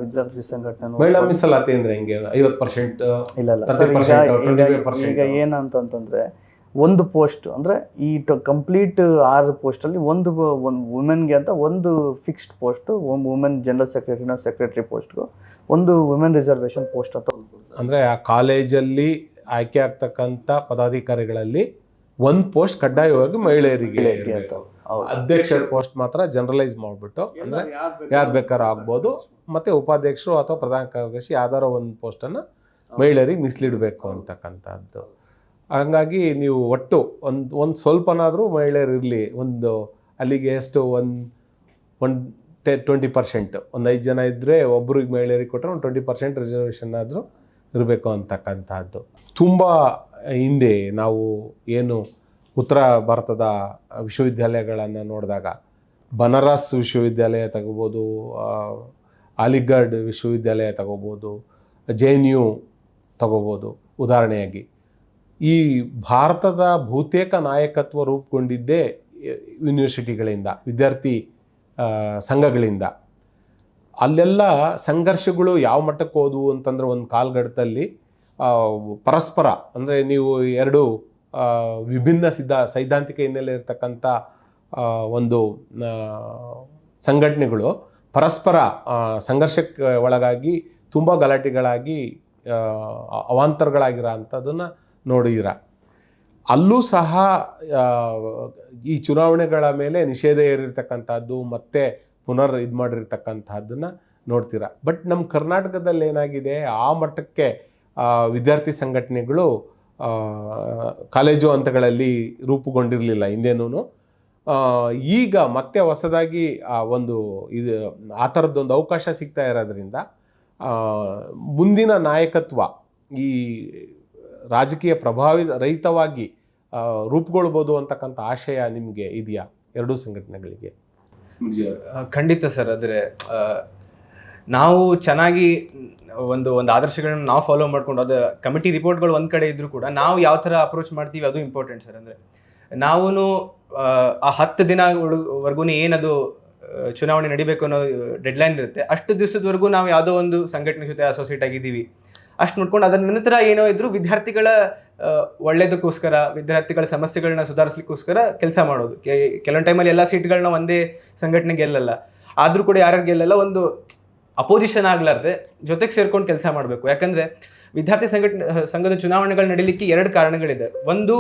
ವಿದ್ಯಾರ್ಥಿ ಸಂಘಟನೆ ಮಹಿಳಾ ಮೀಸಲಾತಿ ಅಂದ್ರೆ ಹೆಂಗೆ 50% ಇಲ್ಲ. ಈಗ ಏನಂತಂದ್ರೆ ಒಂದು ಪೋಸ್ಟ್ ಅಂದರೆ ಈ ಕಂಪ್ಲೀಟ್ 6 ಪೋಸ್ಟಲ್ಲಿ ಒಂದು ವುಮೆನ್ಗೆ ಅಂತ ಒಂದು fixed post, women general secretary ಪೋಸ್ಟ್ಗೂ ಒಂದು ವುಮೆನ್ ರಿಸರ್ವೇಷನ್ ಪೋಸ್ಟ್ ಅಂತ ಅಂದರೆ ಆ ಕಾಲೇಜಲ್ಲಿ ಆಯ್ಕೆ ಆಗ್ತಕ್ಕಂಥ ಪದಾಧಿಕಾರಿಗಳಲ್ಲಿ ಒಂದು ಪೋಸ್ಟ್ ಕಡ್ಡಾಯವಾಗಿ ಮಹಿಳೆಯರಿಗೆ ಇರ್ಬೇಕು. ಅಧ್ಯಕ್ಷರ ಪೋಸ್ಟ್ ಮಾತ್ರ ಜನರಲೈಸ್ ಮಾಡಿಬಿಟ್ಟು ಅಂದರೆ ಯಾರು ಬೇಕಾದ್ರೂ ಆಗ್ಬೋದು, ಮತ್ತು ಉಪಾಧ್ಯಕ್ಷರು ಅಥವಾ ಪ್ರಧಾನ ಕಾರ್ಯದರ್ಶಿ ಯಾವ್ದಾರ ಒಂದು ಪೋಸ್ಟನ್ನು ಮಹಿಳೆಯರಿಗೆ ಮೀಸಲಿಡಬೇಕು ಅಂತಕ್ಕಂಥದ್ದು. ಹಾಗಾಗಿ ನೀವು ಒಟ್ಟು ಒಂದು ಸ್ವಲ್ಪನಾದರೂ ಮಹಿಳೆಯರು ಇರಲಿ, ಒಂದು ಅಲ್ಲಿಗೆ ಎಷ್ಟು ಒಂದು 20%, ಒಂದು 5 ಜನ ಇದ್ದರೆ ಒಬ್ಬರಿಗೆ ಮಹಿಳೆಯರಿಗೆ ಕೊಟ್ಟರೆ ಒಂದು 20% ರಿಸರ್ವೇಷನ್ ಆದರೂ ಇರಬೇಕು ಅಂತಕ್ಕಂಥದ್ದು. ತುಂಬ ಹಿಂದೆ ನಾವು ಏನು ಉತ್ತರ ಭಾರತದ ವಿಶ್ವವಿದ್ಯಾಲಯಗಳನ್ನು ನೋಡಿದಾಗ ಬನಾರಸ್ ವಿಶ್ವವಿದ್ಯಾಲಯ ತಗೋಬೋದು, ಅಲಿಗಢ್ ವಿಶ್ವವಿದ್ಯಾಲಯ ತಗೋಬೋದು, JNU ತಗೋಬೋದು ಉದಾಹರಣೆಯಾಗಿ. ಈ ಭಾರತದ ಬಹುತೇಕ ನಾಯಕತ್ವ ರೂಪುಗೊಂಡಿದ್ದೇ ಯೂನಿವರ್ಸಿಟಿಗಳಿಂದ, ವಿದ್ಯಾರ್ಥಿ ಸಂಘಗಳಿಂದ. ಅಲ್ಲೆಲ್ಲ ಸಂಘರ್ಷಗಳು ಯಾವ ಮಟ್ಟಕ್ಕೆ ಹೋದವು ಅಂತಂದರೆ, ಒಂದು ಕಾಲಘಟ್ಟದಲ್ಲಿ ಪರಸ್ಪರ ಅಂದರೆ ನೀವು ಎರಡು ವಿಭಿನ್ನ ಸೈದ್ಧಾಂತಿಕ ಹಿನ್ನೆಲೆ ಇರತಕ್ಕಂಥ ಒಂದು ಸಂಘಟನೆಗಳು ಪರಸ್ಪರ ಸಂಘರ್ಷಕ್ಕೆ ಒಳಗಾಗಿ ತುಂಬ ಗಲಾಟೆಗಳಾಗಿ ಅವಾಂತರಗಳಾಗಿರೋ ಅಂಥದ್ದನ್ನು ನೋಡಿರ. ಅಲ್ಲೂ ಸಹ ಈ ಚುನಾವಣೆಗಳ ಮೇಲೆ ನಿಷೇಧ ಏರಿರ್ತಕ್ಕಂಥದ್ದು ಮತ್ತೆ ಪುನರ್ ಇದು ಮಾಡಿರ್ತಕ್ಕಂಥದ್ದನ್ನು ನೋಡ್ತೀರ. ಬಟ್ ನಮ್ಮ ಕರ್ನಾಟಕದಲ್ಲಿ ಏನಾಗಿದೆ, ಆ ಮಟ್ಟಕ್ಕೆ ವಿದ್ಯಾರ್ಥಿ ಸಂಘಟನೆಗಳು ಕಾಲೇಜು ಹಂತಗಳಲ್ಲಿ ರೂಪುಗೊಂಡಿರಲಿಲ್ಲ ಹಿಂದೇನೂ. ಈಗ ಮತ್ತೆ ಹೊಸದಾಗಿ ಒಂದು ಇದು ಆ ಥರದ್ದೊಂದು ಅವಕಾಶ ಸಿಗ್ತಾ ಇರೋದ್ರಿಂದ ಮುಂದಿನ ನಾಯಕತ್ವ ಈ ರಾಜಕೀಯ ರಹಿತವಾಗಿ ರೂಪುಗೊಳ್ಬೋದು ಅಂತಕ್ಕಂಥ ಆಶಯ ನಿಮಗೆ ಇದೆಯಾ ಎರಡೂ ಸಂಘಟನೆಗಳಿಗೆ? ಖಂಡಿತ ಸರ್. ಆದರೆ ನಾವು ಚೆನ್ನಾಗಿ ಒಂದು ಆದರ್ಶಗಳನ್ನ ನಾವು ಫಾಲೋ ಮಾಡ್ಕೊಂಡು, ಅದು ಕಮಿಟಿ ರಿಪೋರ್ಟ್ಗಳು ಒಂದು ಕಡೆ ಇದ್ರೂ ಕೂಡ ನಾವು ಯಾವ ಥರ ಅಪ್ರೋಚ್ ಮಾಡ್ತೀವಿ ಅದು ಇಂಪಾರ್ಟೆಂಟ್ ಸರ್. ಅಂದರೆ ನಾವು ಆ 10 ದಿನವರೆಗೂ ಏನದು ಚುನಾವಣೆ ನಡಿಬೇಕು ಅನ್ನೋ ಡೆಡ್ಲೈನ್ ಇರುತ್ತೆ, ಅಷ್ಟು ದಿವಸದವರೆಗೂ ನಾವು ಯಾವುದೋ ಒಂದು ಸಂಘಟನೆ ಜೊತೆ ಅಸೋಸಿಯೇಟ್ ಆಗಿದ್ದೀವಿ, ಅಷ್ಟು ನೋಡ್ಕೊಂಡು ಅದರ ನಂತರ ಏನೋ ಇದ್ರೂ ವಿದ್ಯಾರ್ಥಿಗಳ ಒಳ್ಳೇದಕ್ಕೋಸ್ಕರ, ವಿದ್ಯಾರ್ಥಿಗಳ ಸಮಸ್ಯೆಗಳನ್ನ ಸುಧಾರಿಸ್ಲಿಕ್ಕೋಸ್ಕರ ಕೆಲಸ ಮಾಡೋದು. ಕೆಲವೊಂದು ಟೈಮಲ್ಲಿ ಎಲ್ಲ ಸೀಟ್ಗಳನ್ನ ಒಂದೇ ಸಂಘಟನೆ ಗೆಲ್ಲಲ್ಲ, ಆದರೂ ಕೂಡ ಯಾರು ಗೆಲ್ಲಲ್ಲ, ಒಂದು ಅಪೋಸಿಷನ್ ಆಗ್ಲಾರ್ದೆ ಜೊತೆಗೆ ಸೇರ್ಕೊಂಡು ಕೆಲಸ ಮಾಡಬೇಕು. ಯಾಕಂದರೆ ವಿದ್ಯಾರ್ಥಿ ಸಂಘದ ಚುನಾವಣೆಗಳು ನಡೀಲಿಕ್ಕೆ 2 ಕಾರಣಗಳಿದೆ. ಒಂದು,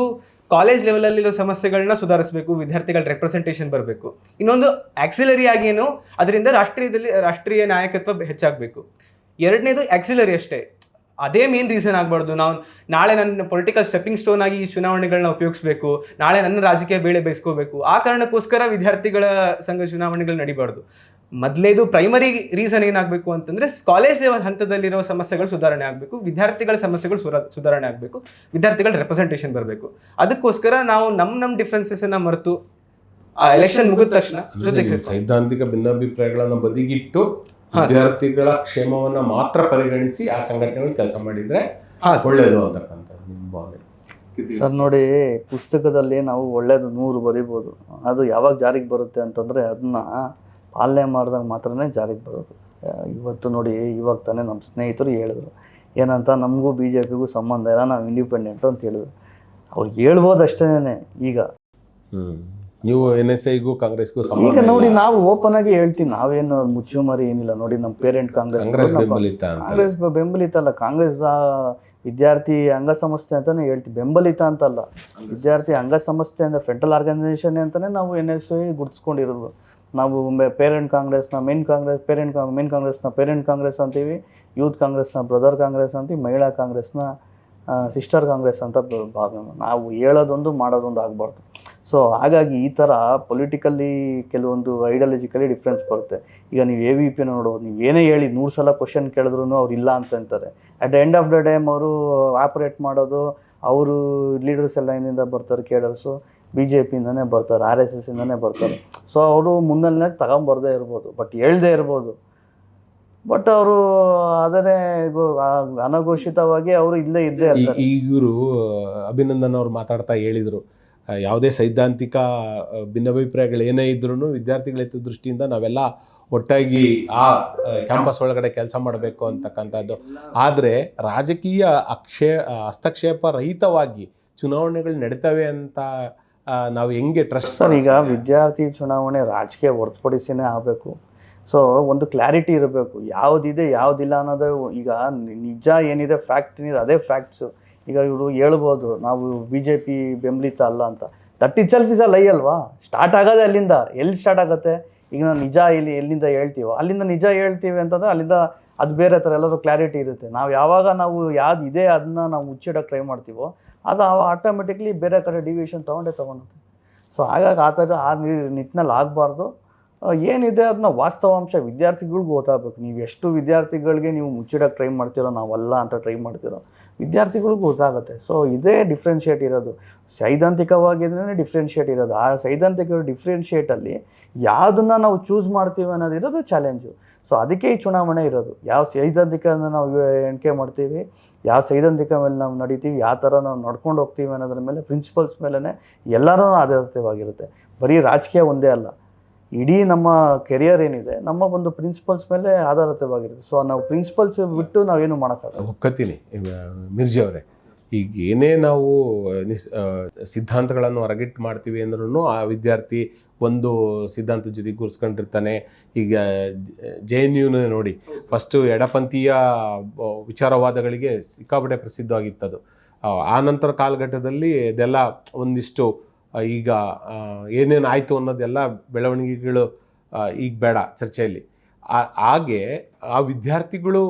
ಕಾಲೇಜ್ ಲೆವೆಲಲ್ಲಿರೋ ಸಮಸ್ಯೆಗಳನ್ನ ಸುಧಾರಿಸಬೇಕು, ವಿದ್ಯಾರ್ಥಿಗಳ ರೆಪ್ರೆಸೆಂಟೇಷನ್ ಬರಬೇಕು. ಇನ್ನೊಂದು, ಆಕ್ಸಿಲರಿ ಆಗೇನು ಅದರಿಂದ ರಾಷ್ಟ್ರೀಯ ನಾಯಕತ್ವ ಹೆಚ್ಚಾಗಬೇಕು. ಎರಡನೇದು ಆಕ್ಸಿಲರಿ ಅಷ್ಟೇ, ಅದೇ ಮೇನ್ ರೀಸನ್ ಆಗಬಾರ್ದು. ನಾವು ನಾಳೆ ನನ್ನ ಪೊಲಿಟಿಕಲ್ ಸ್ಟೆಪ್ಪಿಂಗ್ ಸ್ಟೋನ್ ಆಗಿ ಈ ಚುನಾವಣೆಗಳನ್ನ ಉಪಯೋಗಿಸ್ಬೇಕು, ನಾಳೆ ನನ್ನ ರಾಜಕೀಯ ಬೇಳೆ ಬೇಯಿಸ್ಕೋಬೇಕು, ಆ ಕಾರಣಕ್ಕೋಸ್ಕರ ವಿದ್ಯಾರ್ಥಿಗಳ ಸಂಘ ಚುನಾವಣೆಗಳು ನಡಿಬಾರ್ದು. ಮೊದಲೇದು ಪ್ರೈಮರಿ ರೀಸನ್ ಏನಾಗಬೇಕು ಅಂತಂದರೆ, ಕಾಲೇಜ್ ಲೆವೆಲ್ ಹಂತದಲ್ಲಿರೋ ಸಮಸ್ಯೆಗಳು ಸುಧಾರಣೆ ಆಗಬೇಕು, ವಿದ್ಯಾರ್ಥಿಗಳ ಸಮಸ್ಯೆಗಳು ಸುಧಾರಣೆ ಆಗಬೇಕು, ವಿದ್ಯಾರ್ಥಿಗಳ ರೆಪ್ರೆಸೆಂಟೇಷನ್ ಬರಬೇಕು. ಅದಕ್ಕೋಸ್ಕರ ನಾವು ನಮ್ಮ ಡಿಫ್ರೆನ್ಸಸ್ಸನ್ನು ಮರೆತು ಎಲೆಕ್ಷನ್ ಮುಗಿದ ತಕ್ಷಣ ಜೊತೆಗೆ ಸೈದ್ಧಾಂತಿಕ ಭಿನ್ನಾಭಿಪ್ರಾಯಗಳನ್ನು ಬದಿಗಿಟ್ಟು ವಿದ್ಯಾರ್ಥಿಗಳ ಕ್ಷೇಮವನ್ನು ಮಾತ್ರ ಪರಿಗಣಿಸಿ ಆ ಸಂಘಟನೆಗಳು ಕೆಲಸ ಮಾಡಿದರೆ ಒಳ್ಳೆಯದು ಅಂತಕ್ಕಂಥದ್ದು ನಿಮ್ಮ ಭಾವನೆ. ಸರ್ ನೋಡಿ, ಪುಸ್ತಕದಲ್ಲಿ ನಾವು ಒಳ್ಳೇದು 100 ಬರಿಬೋದು, ಅದು ಯಾವಾಗ ಜಾರಿಗೆ ಬರುತ್ತೆ ಅಂತಂದರೆ ಅದನ್ನ ಪಾಲನೆ ಮಾಡಿದಾಗ ಮಾತ್ರನೇ ಜಾರಿಗೆ ಬರೋದು. ಇವತ್ತು ನೋಡಿ, ಇವಾಗ ತಾನೇ ನಮ್ಮ ಸ್ನೇಹಿತರು ಹೇಳಿದ್ರು ಏನಂತ, ನಮಗೂ BJPಗೂ ಸಂಬಂಧ ಇಲ್ಲ, ನಾವು ಇಂಡಿಪೆಂಡೆಂಟು ಅಂತ ಹೇಳಿದ್ರು. ಅವ್ರು ಹೇಳ್ಬೋದು ಅಷ್ಟೇನೆ. ಈಗ ನೀವು NSIಗೂ ಕಾಂಗ್ರೆಸ್ಗೂ ಈಗ ನೋಡಿ, ನಾವು ಓಪನ್ ಆಗಿ ಹೇಳ್ತೀವಿ, ನಾವೇನು ಮುಚ್ಚುಮರಿ ಏನಿಲ್ಲ. ನೋಡಿ, ನಮ್ಮ ಪೇರೆಂಟ್ ಕಾಂಗ್ರೆಸ್ ಬೆಂಬಲಿತ ಅಲ್ಲ, ಕಾಂಗ್ರೆಸ್ ವಿದ್ಯಾರ್ಥಿ ಅಂಗಸಂಸ್ಥೆ ಅಂತಾನೆ ಹೇಳ್ತೀವಿ, ಬೆಂಬಲಿತ ಅಂತಲ್ಲ. ವಿದ್ಯಾರ್ಥಿ ಅಂಗಸಂಸ್ಥೆ ಅಂದರೆ ಫ್ರಂಟಲ್ ಆರ್ಗನೈಸೇಷನ್ ಅಂತಾನೆ ನಾವು NSI ಗುರುತಿಸ್ಕೊಂಡಿರೋದು. ನಾವು ಪೇರೆಂಟ್ ಕಾಂಗ್ರೆಸ್ನ ಮೇನ್ ಕಾಂಗ್ರೆಸ್, ಮೇನ್ ಕಾಂಗ್ರೆಸ್ನ ಪೇರೆಂಟ್ ಕಾಂಗ್ರೆಸ್ ಅಂತೀವಿ, ಯೂತ್ ಕಾಂಗ್ರೆಸ್ನ ಬ್ರದರ್ ಕಾಂಗ್ರೆಸ್ ಅಂತೀವಿ, ಮಹಿಳಾ ಕಾಂಗ್ರೆಸ್ನ ಸಿಸ್ಟರ್ ಕಾಂಗ್ರೆಸ್ ಅಂತ ಭಾವನೆ. ನಾವು ಹೇಳೋದೊಂದು ಮಾಡೋದೊಂದು ಆಗಬಾರ್ದು. ಸೊ ಹಾಗಾಗಿ ಈ ಥರ ಪೊಲಿಟಿಕಲ್ಲಿ ಕೆಲವೊಂದು ಐಡಿಯಾಲಜಿಕಲಿ ಡಿಫ್ರೆನ್ಸ್ ಬರುತ್ತೆ. ಈಗ ನೀವು AVP ನೋಡೋದು, ನೀವು ಏನೇ ಹೇಳಿ 100 ಸಲ ಕ್ವಶನ್ ಕೇಳಿದ್ರು ಅವ್ರು ಇಲ್ಲ ಅಂತ ಅಂತಾರೆ. At the end of the time ಅವರು ಆಪ್ರೇಟ್ ಮಾಡೋದು, ಅವರು ಲೀಡರ್ಸ್ ಎಲ್ಲ ಏನಿಂದ ಬರ್ತಾರೆ, ಕೇಡರ್ಸು BJPಯಿಂದನೇ ಬರ್ತಾರೆ, RSS ಇಂದನೇ ಬರ್ತಾರೆ. ಸೊ ಅವರು ಮುಂದಲ್ಲೇ ತಗೊಂಬರ್ದೇ ಇರ್ಬೋದು, ಬಟ್ ಹೇಳ್ದೇ ಇರ್ಬೋದು, ಬಟ್ ಅವರು ಅದನ್ನೇ ಅನಘೋಷಿತವಾಗಿ ಅವರು ಇಲ್ಲೇ ಇದ್ದೇ ಇರ್ತಾರೆ. ಇವರು ಅಭಿನಂದನ್ ಅವ್ರು ಮಾತಾಡ್ತಾ ಹೇಳಿದರು, ಯಾವುದೇ ಸೈದ್ಧಾಂತಿಕ ಭಿನ್ನಾಭಿಪ್ರಾಯಗಳು ಏನೇ ಇದ್ರೂ ವಿದ್ಯಾರ್ಥಿಗಳ ಹಿತದೃಷ್ಟಿಯಿಂದ ನಾವೆಲ್ಲ ಒಟ್ಟಾಗಿ ಆ ಕ್ಯಾಂಪಸ್ ಒಳಗಡೆ ಕೆಲಸ ಮಾಡಬೇಕು ಅಂತಕ್ಕಂಥದ್ದು. ಆದರೆ ರಾಜಕೀಯ ಹಸ್ತಕ್ಷೇಪ ರಹಿತವಾಗಿ ಚುನಾವಣೆಗಳು ನಡೀತವೆ ಅಂತ ನಾವು ಹೆಂಗೆ ಟ್ರಸ್ಟ್? ಸರ್, ಈಗ ವಿದ್ಯಾರ್ಥಿ ಚುನಾವಣೆ ರಾಜಕೀಯ ಹೊರತುಪಡಿಸಿನೇ ಆಗಬೇಕು. ಸೊ ಒಂದು ಕ್ಲಾರಿಟಿ ಇರಬೇಕು, ಯಾವುದಿದೆ ಯಾವುದಿಲ್ಲ ಅನ್ನೋದು. ಈಗ ನಿಜ ಏನಿದೆ, ಫ್ಯಾಕ್ಟ್ ಏನಿದೆ ಅದೇ ಫ್ಯಾಕ್ಟ್ಸು. ಈಗ ಇವರು ಹೇಳ್ಬೋದು ನಾವು BJP ಬೆಂಬಲಿತ ಅಲ್ಲ ಅಂತ. That it self is a ಲೈ ಅಲ್ವಾ? ಸ್ಟಾರ್ಟ್ ಆಗೋದೇ ಅಲ್ಲಿಂದ. ಎಲ್ಲಿ ಸ್ಟಾರ್ಟ್ ಆಗುತ್ತೆ? ಈಗ ನಾವು ನಿಜ ಎಲ್ಲಿಂದ ಹೇಳ್ತೀವೋ ಅಲ್ಲಿಂದ ನಿಜ ಹೇಳ್ತೀವಿ ಅಂತಂದರೆ ಅಲ್ಲಿಂದ ಅದು ಬೇರೆ ಥರ ಎಲ್ಲರೂ ಕ್ಲಾರಿಟಿ ಇರುತ್ತೆ. ನಾವು ಯಾವಾಗ ಯಾವ್ದು ಇದೆ ಅದನ್ನ ನಾವು ಮುಚ್ಚಿಡೋಕ್ಕೆ ಟ್ರೈ ಮಾಡ್ತೀವೋ ಅದು ಆಟೋಮೆಟಿಕ್ಲಿ ಬೇರೆ ಕಡೆ ಡಿವಿಯೇಷನ್ ತೊಗೊಳುತ್ತೆ. ಸೊ ಹಾಗಾಗಿ ಆ ಥರ ಆ ನಿಟ್ಟಿನಲ್ಲಿ ಆಗಬಾರ್ದು. ಏನಿದೆ ಅದನ್ನ ವಾಸ್ತವಾಂಶ ವಿದ್ಯಾರ್ಥಿಗಳಿಗೂ ಗೊತ್ತಾಗಬೇಕು. ನೀವು ಎಷ್ಟು ವಿದ್ಯಾರ್ಥಿಗಳಿಗೆ ನೀವು ಮುಚ್ಚಿಡೋಕ್ಕೆ ಟ್ರೈ ಮಾಡ್ತೀರೋ, ನಾವಲ್ಲ ಅಂತ ಟ್ರೈ ಮಾಡ್ತೀರೋ, ವಿದ್ಯಾರ್ಥಿಗಳಿಗೂ ಗೊತ್ತಾಗುತ್ತೆ. ಸೊ ಇದೇ ಡಿಫ್ರೆನ್ಷಿಯೇಟ್ ಇರೋದು, ಸೈದ್ಧಾಂತಿಕವಾಗಿದ್ರೆ ಡಿಫ್ರೆನ್ಷಿಯೇಟ್ ಇರೋದು. ಆ ಸೈದ್ಧಾಂತಿಕ ಡಿಫ್ರೆನ್ಷಿಯೇಟಲ್ಲಿ ಯಾವುದನ್ನು ನಾವು ಚೂಸ್ ಮಾಡ್ತೀವಿ ಅನ್ನೋದಿರೋದು ಚಾಲೆಂಜು. ಸೊ ಅದಕ್ಕೆ ಈ ಚುನಾವಣೆ ಇರೋದು. ಯಾವ ಸೈದ್ಧಾಂತಿಕನ ನಾವು ಎಣಿಕೆ ಮಾಡ್ತೀವಿ, ಯಾವ ಸೈದ್ಧಾಂತಿಕ ಮೇಲೆ ನಾವು ನಡೀತೀವಿ, ಯಾವ ಥರ ನಾವು ನಡ್ಕೊಂಡು ಹೋಗ್ತೀವಿ ಅನ್ನೋದ್ರ ಮೇಲೆ, ಪ್ರಿನ್ಸಿಪಲ್ಸ್ ಮೇಲೇ ಎಲ್ಲರೂ ಆಧಾರಿತವಾಗಿರುತ್ತೆ. ಬರೀ ರಾಜಕೀಯ ಒಂದೇ ಅಲ್ಲ, ಇಡೀ ನಮ್ಮ ಕೆರಿಯರ್ ಏನಿದೆ ನಮ್ಮ ಒಂದು ಪ್ರಿನ್ಸಿಪಲ್ಸ್ ಮೇಲೆ ಆಧಾರಿತವಾಗಿರುತ್ತೆ. ಸೊ ನಾವು ಪ್ರಿನ್ಸಿಪಲ್ಸ್ ಬಿಟ್ಟು ನಾವೇನು ಮಾಡೋಕ್ಕಾಗಲ್ಲ. ಒಪ್ಕೋತೀನಿ ಮಿರ್ಜಿ ಅವರೇ. ಈಗ ಏನೇ ನಾವು ಸಿದ್ಧಾಂತಗಳನ್ನು ಹೊರಗಿಟ್ಟು ಮಾಡ್ತೀವಿ ಅಂದ್ರೂ ಆ ವಿದ್ಯಾರ್ಥಿ ಒಂದು ಸಿದ್ಧಾಂತದ ಜೊತೆ ಗುರ್ಸ್ಕೊಂಡಿರ್ತಾನೆ. ಈಗ JNU ನೋಡಿ, ಫಸ್ಟು ಎಡಪಂಥೀಯ ವಿಚಾರವಾದಗಳಿಗೆ ಸಿಕ್ಕಾಪಟ್ಟೆ ಪ್ರಸಿದ್ಧವಾಗಿತ್ತದು. ಆ ನಂತರ ಕಾಲಘಟ್ಟದಲ್ಲಿ ಅದೆಲ್ಲ ಒಂದಿಷ್ಟು ಈಗ ಏನೇನು ಆಯಿತು ಅನ್ನೋದೆಲ್ಲ ಬೆಳವಣಿಗೆಗಳು ಈಗ ಬೇಡ ಚರ್ಚೆಯಲ್ಲಿ. ಹಾಗೆ ಆ ವಿದ್ಯಾರ್ಥಿಗಳು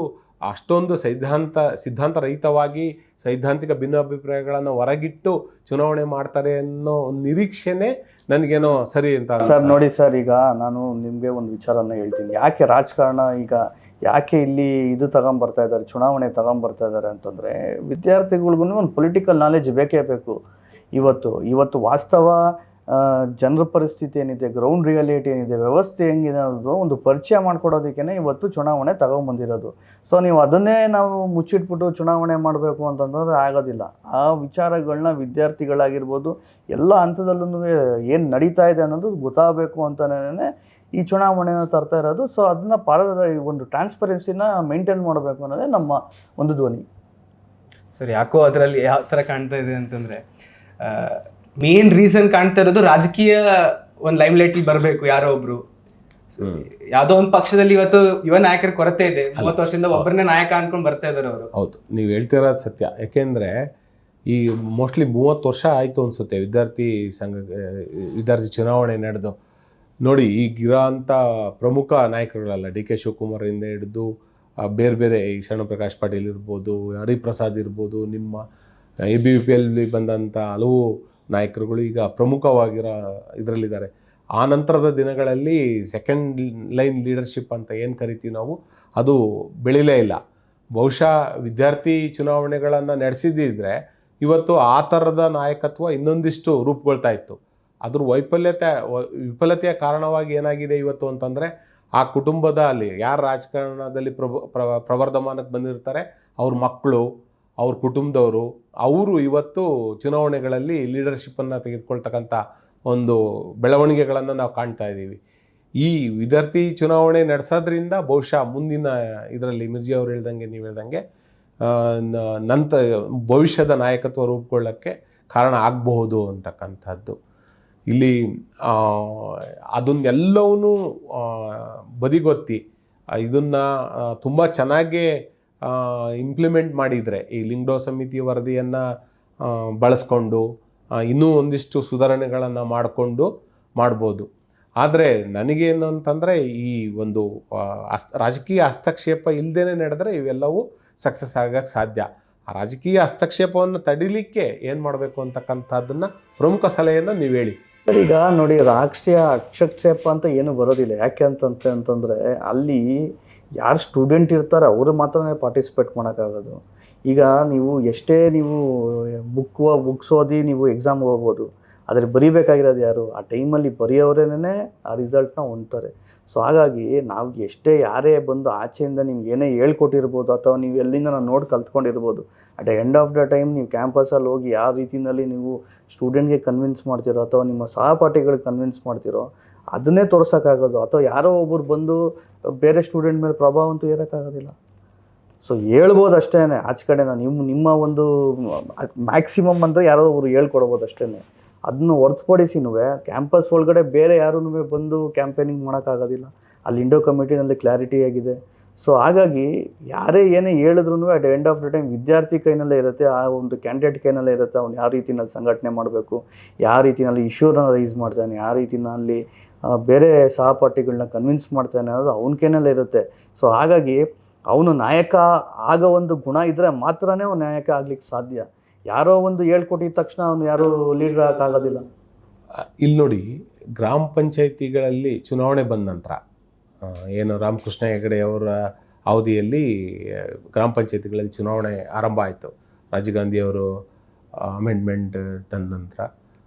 ಅಷ್ಟೊಂದು ಸಿದ್ಧಾಂತ ರಹಿತವಾಗಿ ಸೈದ್ಧಾಂತಿಕ ಭಿನ್ನಾಭಿಪ್ರಾಯಗಳನ್ನು ಹೊರಗಿಟ್ಟು ಚುನಾವಣೆ ಮಾಡ್ತಾರೆ ಅನ್ನೋ ಒಂದು ನಿರೀಕ್ಷೆನೇ ನನಗೇನೋ ಸರಿ ಅಂತ. ಸರ್ ನೋಡಿ ಸರ್, ಈಗ ನಾನು ನಿಮಗೆ ಒಂದು ವಿಚಾರನ ಹೇಳ್ತೀನಿ. ಯಾಕೆ ರಾಜಕಾರಣ ಈಗ ಯಾಕೆ ಇಲ್ಲಿ ಇದು ತಗೊಂಬರ್ತಾ ಇದ್ದಾರೆ, ಚುನಾವಣೆ ತಗೊಂಬರ್ತಾ ಇದ್ದಾರೆ ಅಂತಂದರೆ, ವಿದ್ಯಾರ್ಥಿಗಳಿಗೂ ಒಂದು ಪೊಲಿಟಿಕಲ್ ನಾಲೆಜ್ ಬೇಕೇ ಬೇಕು. ಇವತ್ತು ವಾಸ್ತವ ಜನರ ಪರಿಸ್ಥಿತಿ ಏನಿದೆ, ಗ್ರೌಂಡ್ ರಿಯಾಲಿಟಿ ಏನಿದೆ, ವ್ಯವಸ್ಥೆ ಹೆಂಗಿದೆ ಅನ್ನೋದು ಒಂದು ಪರಿಚಯ ಮಾಡಿಕೊಡೋದಕ್ಕೇ ಇವತ್ತು ಚುನಾವಣೆ ತಗೊಂಬಂದಿರೋದು. ಸೊ ನೀವು ಅದನ್ನೇ ನಾವು ಮುಚ್ಚಿಟ್ಬಿಟ್ಟು ಚುನಾವಣೆ ಮಾಡಬೇಕು ಅಂತಂದರೆ ಆಗೋದಿಲ್ಲ. ಆ ವಿಚಾರಗಳನ್ನ ವಿದ್ಯಾರ್ಥಿಗಳಾಗಿರ್ಬೋದು ಎಲ್ಲ ಹಂತದಲ್ಲೂ ಏನು ನಡೀತಾ ಇದೆ ಅನ್ನೋದು ಗೊತ್ತಾಗಬೇಕು ಅಂತಲೇ ಈ ಚುನಾವಣೆನ ತರ್ತಾ ಇರೋದು. ಸೊ ಅದನ್ನ ಒಂದು ಟ್ರಾನ್ಸ್ಪರೆನ್ಸಿನ ಮೇಂಟೈನ್ ಮಾಡಬೇಕು ಅನ್ನೋದೇ ನಮ್ಮ ಒಂದು ಧ್ವನಿ. ಸರ್, ಯಾಕೋ ಅದರಲ್ಲಿ ಯಾವ ಥರ ಕಾಣ್ತಾ ಇದೆ ಅಂತಂದರೆ, ಮೇನ್ ರೀಸನ್ ಕಾಣ್ತಾ ಇರೋದು ರಾಜಕೀಯ ಒಂದು ಲೈಮ್ಲೈಟಲ್ಲಿ ಬರಬೇಕು ಯಾರೋ ಒಬ್ರು. ಯಾವುದೋ ಒಂದು ಪಕ್ಷದಲ್ಲಿ ಇವತ್ತು ಯುವ ನಾಯಕರ ಕೊರತೆ ಇದೆ. 30 ವರ್ಷದಿಂದ ಒಬ್ಬರನ್ನೇ ನಾಯಕ ಅನ್ಕೊಂಡು ಬರ್ತಾ ಇದ್ದಾರೆ ಅವರು. ಹೌದು, ನೀವು ಹೇಳ್ತಿರೋದು ಸತ್ಯ. ಯಾಕೆಂದರೆ ಈ ಮೋಸ್ಟ್ಲಿ 30 ವರ್ಷ ಆಯಿತು ಅನಿಸುತ್ತೆ ವಿದ್ಯಾರ್ಥಿ ಚುನಾವಣೆ ನಡೆದು. ನೋಡಿ, ಈಗಿರೋ ಅಂಥ ಪ್ರಮುಖ ನಾಯಕರುಗಳಲ್ಲ, DK ಶಿವಕುಮಾರಿಂದ ಹಿಡಿದು ಬೇರೆ ಬೇರೆ ಈ ಶರಣಪ್ರಕಾಶ್ ಪಾಟೀಲ್ ಇರ್ಬೋದು, ಹರಿಪ್ರಸಾದ್ ಇರ್ಬೋದು, ನಿಮ್ಮ ABVP ಬಂದಂಥ ಹಲವು ನಾಯಕರುಗಳು ಈಗ ಪ್ರಮುಖವಾಗಿರೋ ಇದರಲ್ಲಿದ್ದಾರೆ. ಆ ನಂತರದ ದಿನಗಳಲ್ಲಿ ಸೆಕೆಂಡ್ ಲೈನ್ ಲೀಡರ್ಶಿಪ್ ಅಂತ ಏನು ಕರಿತೀವಿ ನಾವು, ಅದು ಬೆಳಿಲೇ ಇಲ್ಲ. ಬಹುಶಃ ವಿದ್ಯಾರ್ಥಿ ಚುನಾವಣೆಗಳನ್ನು ನಡೆಸಿದ್ದಿದ್ರೆ ಇವತ್ತು ಆ ಥರದ ನಾಯಕತ್ವ ಇನ್ನೊಂದಿಷ್ಟು ರೂಪುಗೊಳ್ತಾ ಇತ್ತು. ಅದ್ರ ವಿಫಲತೆಯ ಕಾರಣವಾಗಿ ಏನಾಗಿದೆ ಇವತ್ತು ಅಂತಂದರೆ, ಆ ಕುಟುಂಬದ ಅಲ್ಲಿ ಯಾರು ರಾಜಕಾರಣದಲ್ಲಿ ಪ್ರವರ್ಧಮಾನಕ್ಕೆ ಬಂದಿರ್ತಾರೆ, ಅವ್ರ ಮಕ್ಕಳು, ಅವ್ರ ಕುಟುಂಬದವರು, ಅವರು ಇವತ್ತು ಚುನಾವಣೆಗಳಲ್ಲಿ ಲೀಡರ್ಶಿಪ್ಪನ್ನು ತೆಗೆದುಕೊಳ್ತಕ್ಕಂಥ ಒಂದು ಬೆಳವಣಿಗೆಗಳನ್ನು ನಾವು ಕಾಣ್ತಾ ಇದ್ದೀವಿ. ಈ ವಿದ್ಯಾರ್ಥಿ ಚುನಾವಣೆ ನಡೆಸೋದ್ರಿಂದ ಬಹುಶಃ ಮುಂದಿನ ಇದರಲ್ಲಿ ಮಿರ್ಜಿ ಅವ್ರು ಹೇಳ್ದಂಗೆ, ನೀವು ಹೇಳ್ದಂಗೆ ಭವಿಷ್ಯದ ನಾಯಕತ್ವ ರೂಪುಗೊಳ್ಳೋಕ್ಕೆ ಕಾರಣ ಆಗಬಹುದು ಅಂತಕ್ಕಂಥದ್ದು. ಇಲ್ಲಿ ಅದನ್ನೆಲ್ಲವೂ ಬದಿಗೊತ್ತಿ ಇದನ್ನು ತುಂಬ ಚೆನ್ನಾಗೇ ಇಂಪ್ಲಿಮೆಂಟ್ ಮಾಡಿದರೆ, ಈ ಲಿಂಗ್ಡೋ ಸಮಿತಿ ವರದಿಯನ್ನು ಬಳಸ್ಕೊಂಡು ಇನ್ನೂ ಒಂದಿಷ್ಟು ಸುಧಾರಣೆಗಳನ್ನು ಮಾಡ್ಬೋದು. ಆದರೆ ನನಗೇನು ಅಂತಂದರೆ, ಈ ಒಂದು ರಾಜಕೀಯ ಹಸ್ತಕ್ಷೇಪ ಇಲ್ಲದೇ ನಡೆದರೆ ಇವೆಲ್ಲವೂ ಸಕ್ಸಸ್ ಆಗೋಕ್ಕೆ ಸಾಧ್ಯ. ಆ ರಾಜಕೀಯ ಹಸ್ತಕ್ಷೇಪವನ್ನು ತಡಿಲಿಕ್ಕೆ ಏನು ಮಾಡಬೇಕು ಅಂತಕ್ಕಂಥದ್ದನ್ನು ಪ್ರಮುಖ ಸಲಹೆಯನ್ನು ನೀವು ಹೇಳಿ. ಸರ್, ಈಗ ನೋಡಿ, ರಾಜಕೀಯ ಹಸ್ತಕ್ಷೇಪ ಅಂತ ಏನು ಬರೋದಿಲ್ಲ. ಯಾಕೆ ಅಂತಂದರೆ ಅಲ್ಲಿ ಯಾರು ಸ್ಟೂಡೆಂಟ್ ಇರ್ತಾರೆ ಅವರು ಮಾತ್ರನೇ ಪಾರ್ಟಿಸಿಪೇಟ್ ಮಾಡೋಕ್ಕಾಗೋದು. ಈಗ ನೀವು ಎಷ್ಟೇ ಬುಕ್ಸ್ ಓದಿ ನೀವು ಎಕ್ಸಾಮ್ಗೆ ಹೋಗ್ಬೋದು, ಆದರೆ ಬರೀಬೇಕಾಗಿರೋದು ಯಾರು? ಆ ಟೈಮಲ್ಲಿ ಬರೆಯೋರೇನೇ ಆ ರಿಸಲ್ಟ್ನ ಹೊಂದ್ತಾರೆ. ಸೊ ಹಾಗಾಗಿ ನಾವು ಎಷ್ಟೇ ಯಾರೇ ಬಂದು ಆಚೆಯಿಂದ ನಿಮ್ಗೆ ಏನೇ ಹೇಳ್ಕೊಟ್ಟಿರ್ಬೋದು ಅಥವಾ ನೀವು ಎಲ್ಲಿಂದ ನಾವು ನೋಡಿ ಕಲ್ತ್ಕೊಂಡಿರ್ಬೋದು, at the end of the time ನೀವು ಕ್ಯಾಂಪಸಲ್ಲಿ ಹೋಗಿ ಯಾವ ರೀತಿಯಲ್ಲಿ ನೀವು ಸ್ಟೂಡೆಂಟ್ಗೆ ಕನ್ವಿನ್ಸ್ ಮಾಡ್ತೀರೋ ಅಥವಾ ನಿಮ್ಮ ಸಹಪಾಠಿಗಳಿಗೆ ಕನ್ವಿನ್ಸ್ ಮಾಡ್ತೀರೋ ಅದನ್ನೇ ತೋರ್ಸೋಕ್ಕಾಗೋದು. ಅಥವಾ ಯಾರೋ ಒಬ್ಬರು ಬಂದು ಬೇರೆ ಸ್ಟೂಡೆಂಟ್ ಮೇಲೆ ಪ್ರಭಾವ ಅಂತೂ ಏರೋಕ್ಕಾಗೋದಿಲ್ಲ. ಸೊ ಹೇಳ್ಬೋದು ಅಷ್ಟೇ ಆಚೆ ಕಡೆನ ನಿಮ್ಮ ಒಂದು ಮ್ಯಾಕ್ಸಿಮಮ್ ಅಂದರೆ ಯಾರೋ ಒಬ್ರು ಹೇಳ್ಕೊಡ್ಬೋದು ಅಷ್ಟೇ. ಅದನ್ನು ಹೊರತುಪಡಿಸಿನೂ ಕ್ಯಾಂಪಸ್ ಒಳಗಡೆ ಬೇರೆ ಯಾರೂ ಬಂದು ಕ್ಯಾಂಪೇನಿಂಗ್ ಮಾಡೋಕ್ಕಾಗೋದಿಲ್ಲ. ಅಲ್ಲಿ ಇಂಡೋ ಕಮಿಟಿನಲ್ಲಿ ಕ್ಲಾರಿಟಿ ಆಗಿದೆ. ಸೊ ಹಾಗಾಗಿ ಯಾರೇ ಏನೇ ಹೇಳಿದ್ರು at end of the time ವಿದ್ಯಾರ್ಥಿ ಕೈನಲ್ಲೇ ಇರುತ್ತೆ, ಆ ಒಂದು ಕ್ಯಾಂಡಿಡೇಟ್ ಕೈನಲ್ಲೇ ಇರುತ್ತೆ. ಅವ್ನು ಯಾವ ರೀತಿಯಲ್ಲಿ ಸಂಘಟನೆ ಮಾಡಬೇಕು, ಯಾವ ರೀತಿಯಲ್ಲಿ ಇಶ್ಯೂನ ರೈಸ್ ಮಾಡ್ತಾನೆ, ಯಾವ ರೀತಿಯಲ್ಲಿ ಬೇರೆ ಸಹಪಾಠಿಗಳನ್ನ ಕನ್ವಿನ್ಸ್ ಮಾಡ್ತಾನೆ ಅನ್ನೋದು ಅವನ ಕೈನಲ್ಲೇ ಇರುತ್ತೆ. ಸೊ ಹಾಗಾಗಿ ಅವನು ನಾಯಕ ಆಗೋ ಒಂದು ಗುಣ ಇದ್ದರೆ ಮಾತ್ರನೇ ಅವ್ನು ನಾಯಕ ಆಗ್ಲಿಕ್ಕೆ ಸಾಧ್ಯ. ಯಾರೋ ಒಂದು ಹೇಳ್ಕೊಟ್ಟಿದ ತಕ್ಷಣ ಅವನು ಯಾರೂ ಲೀಡರ್ ಆಗೋಕ್ಕಾಗೋದಿಲ್ಲ. ಇಲ್ಲಿ ನೋಡಿ, ಗ್ರಾಮ ಪಂಚಾಯಿತಿಗಳಲ್ಲಿ ಚುನಾವಣೆ ಬಂದ ನಂತರ ಏನು ರಾಮಕೃಷ್ಣ ಹೆಗಡೆ ಅವರ ಅವಧಿಯಲ್ಲಿ ಗ್ರಾಮ ಪಂಚಾಯಿತಿಗಳಲ್ಲಿ ಚುನಾವಣೆ ಆರಂಭ ಆಯಿತು. ರಾಜೀವ್ ಗಾಂಧಿ ಅವರು ಅಮೆಂಡ್ಮೆಂಟ್ ತಂದ ನಂತರ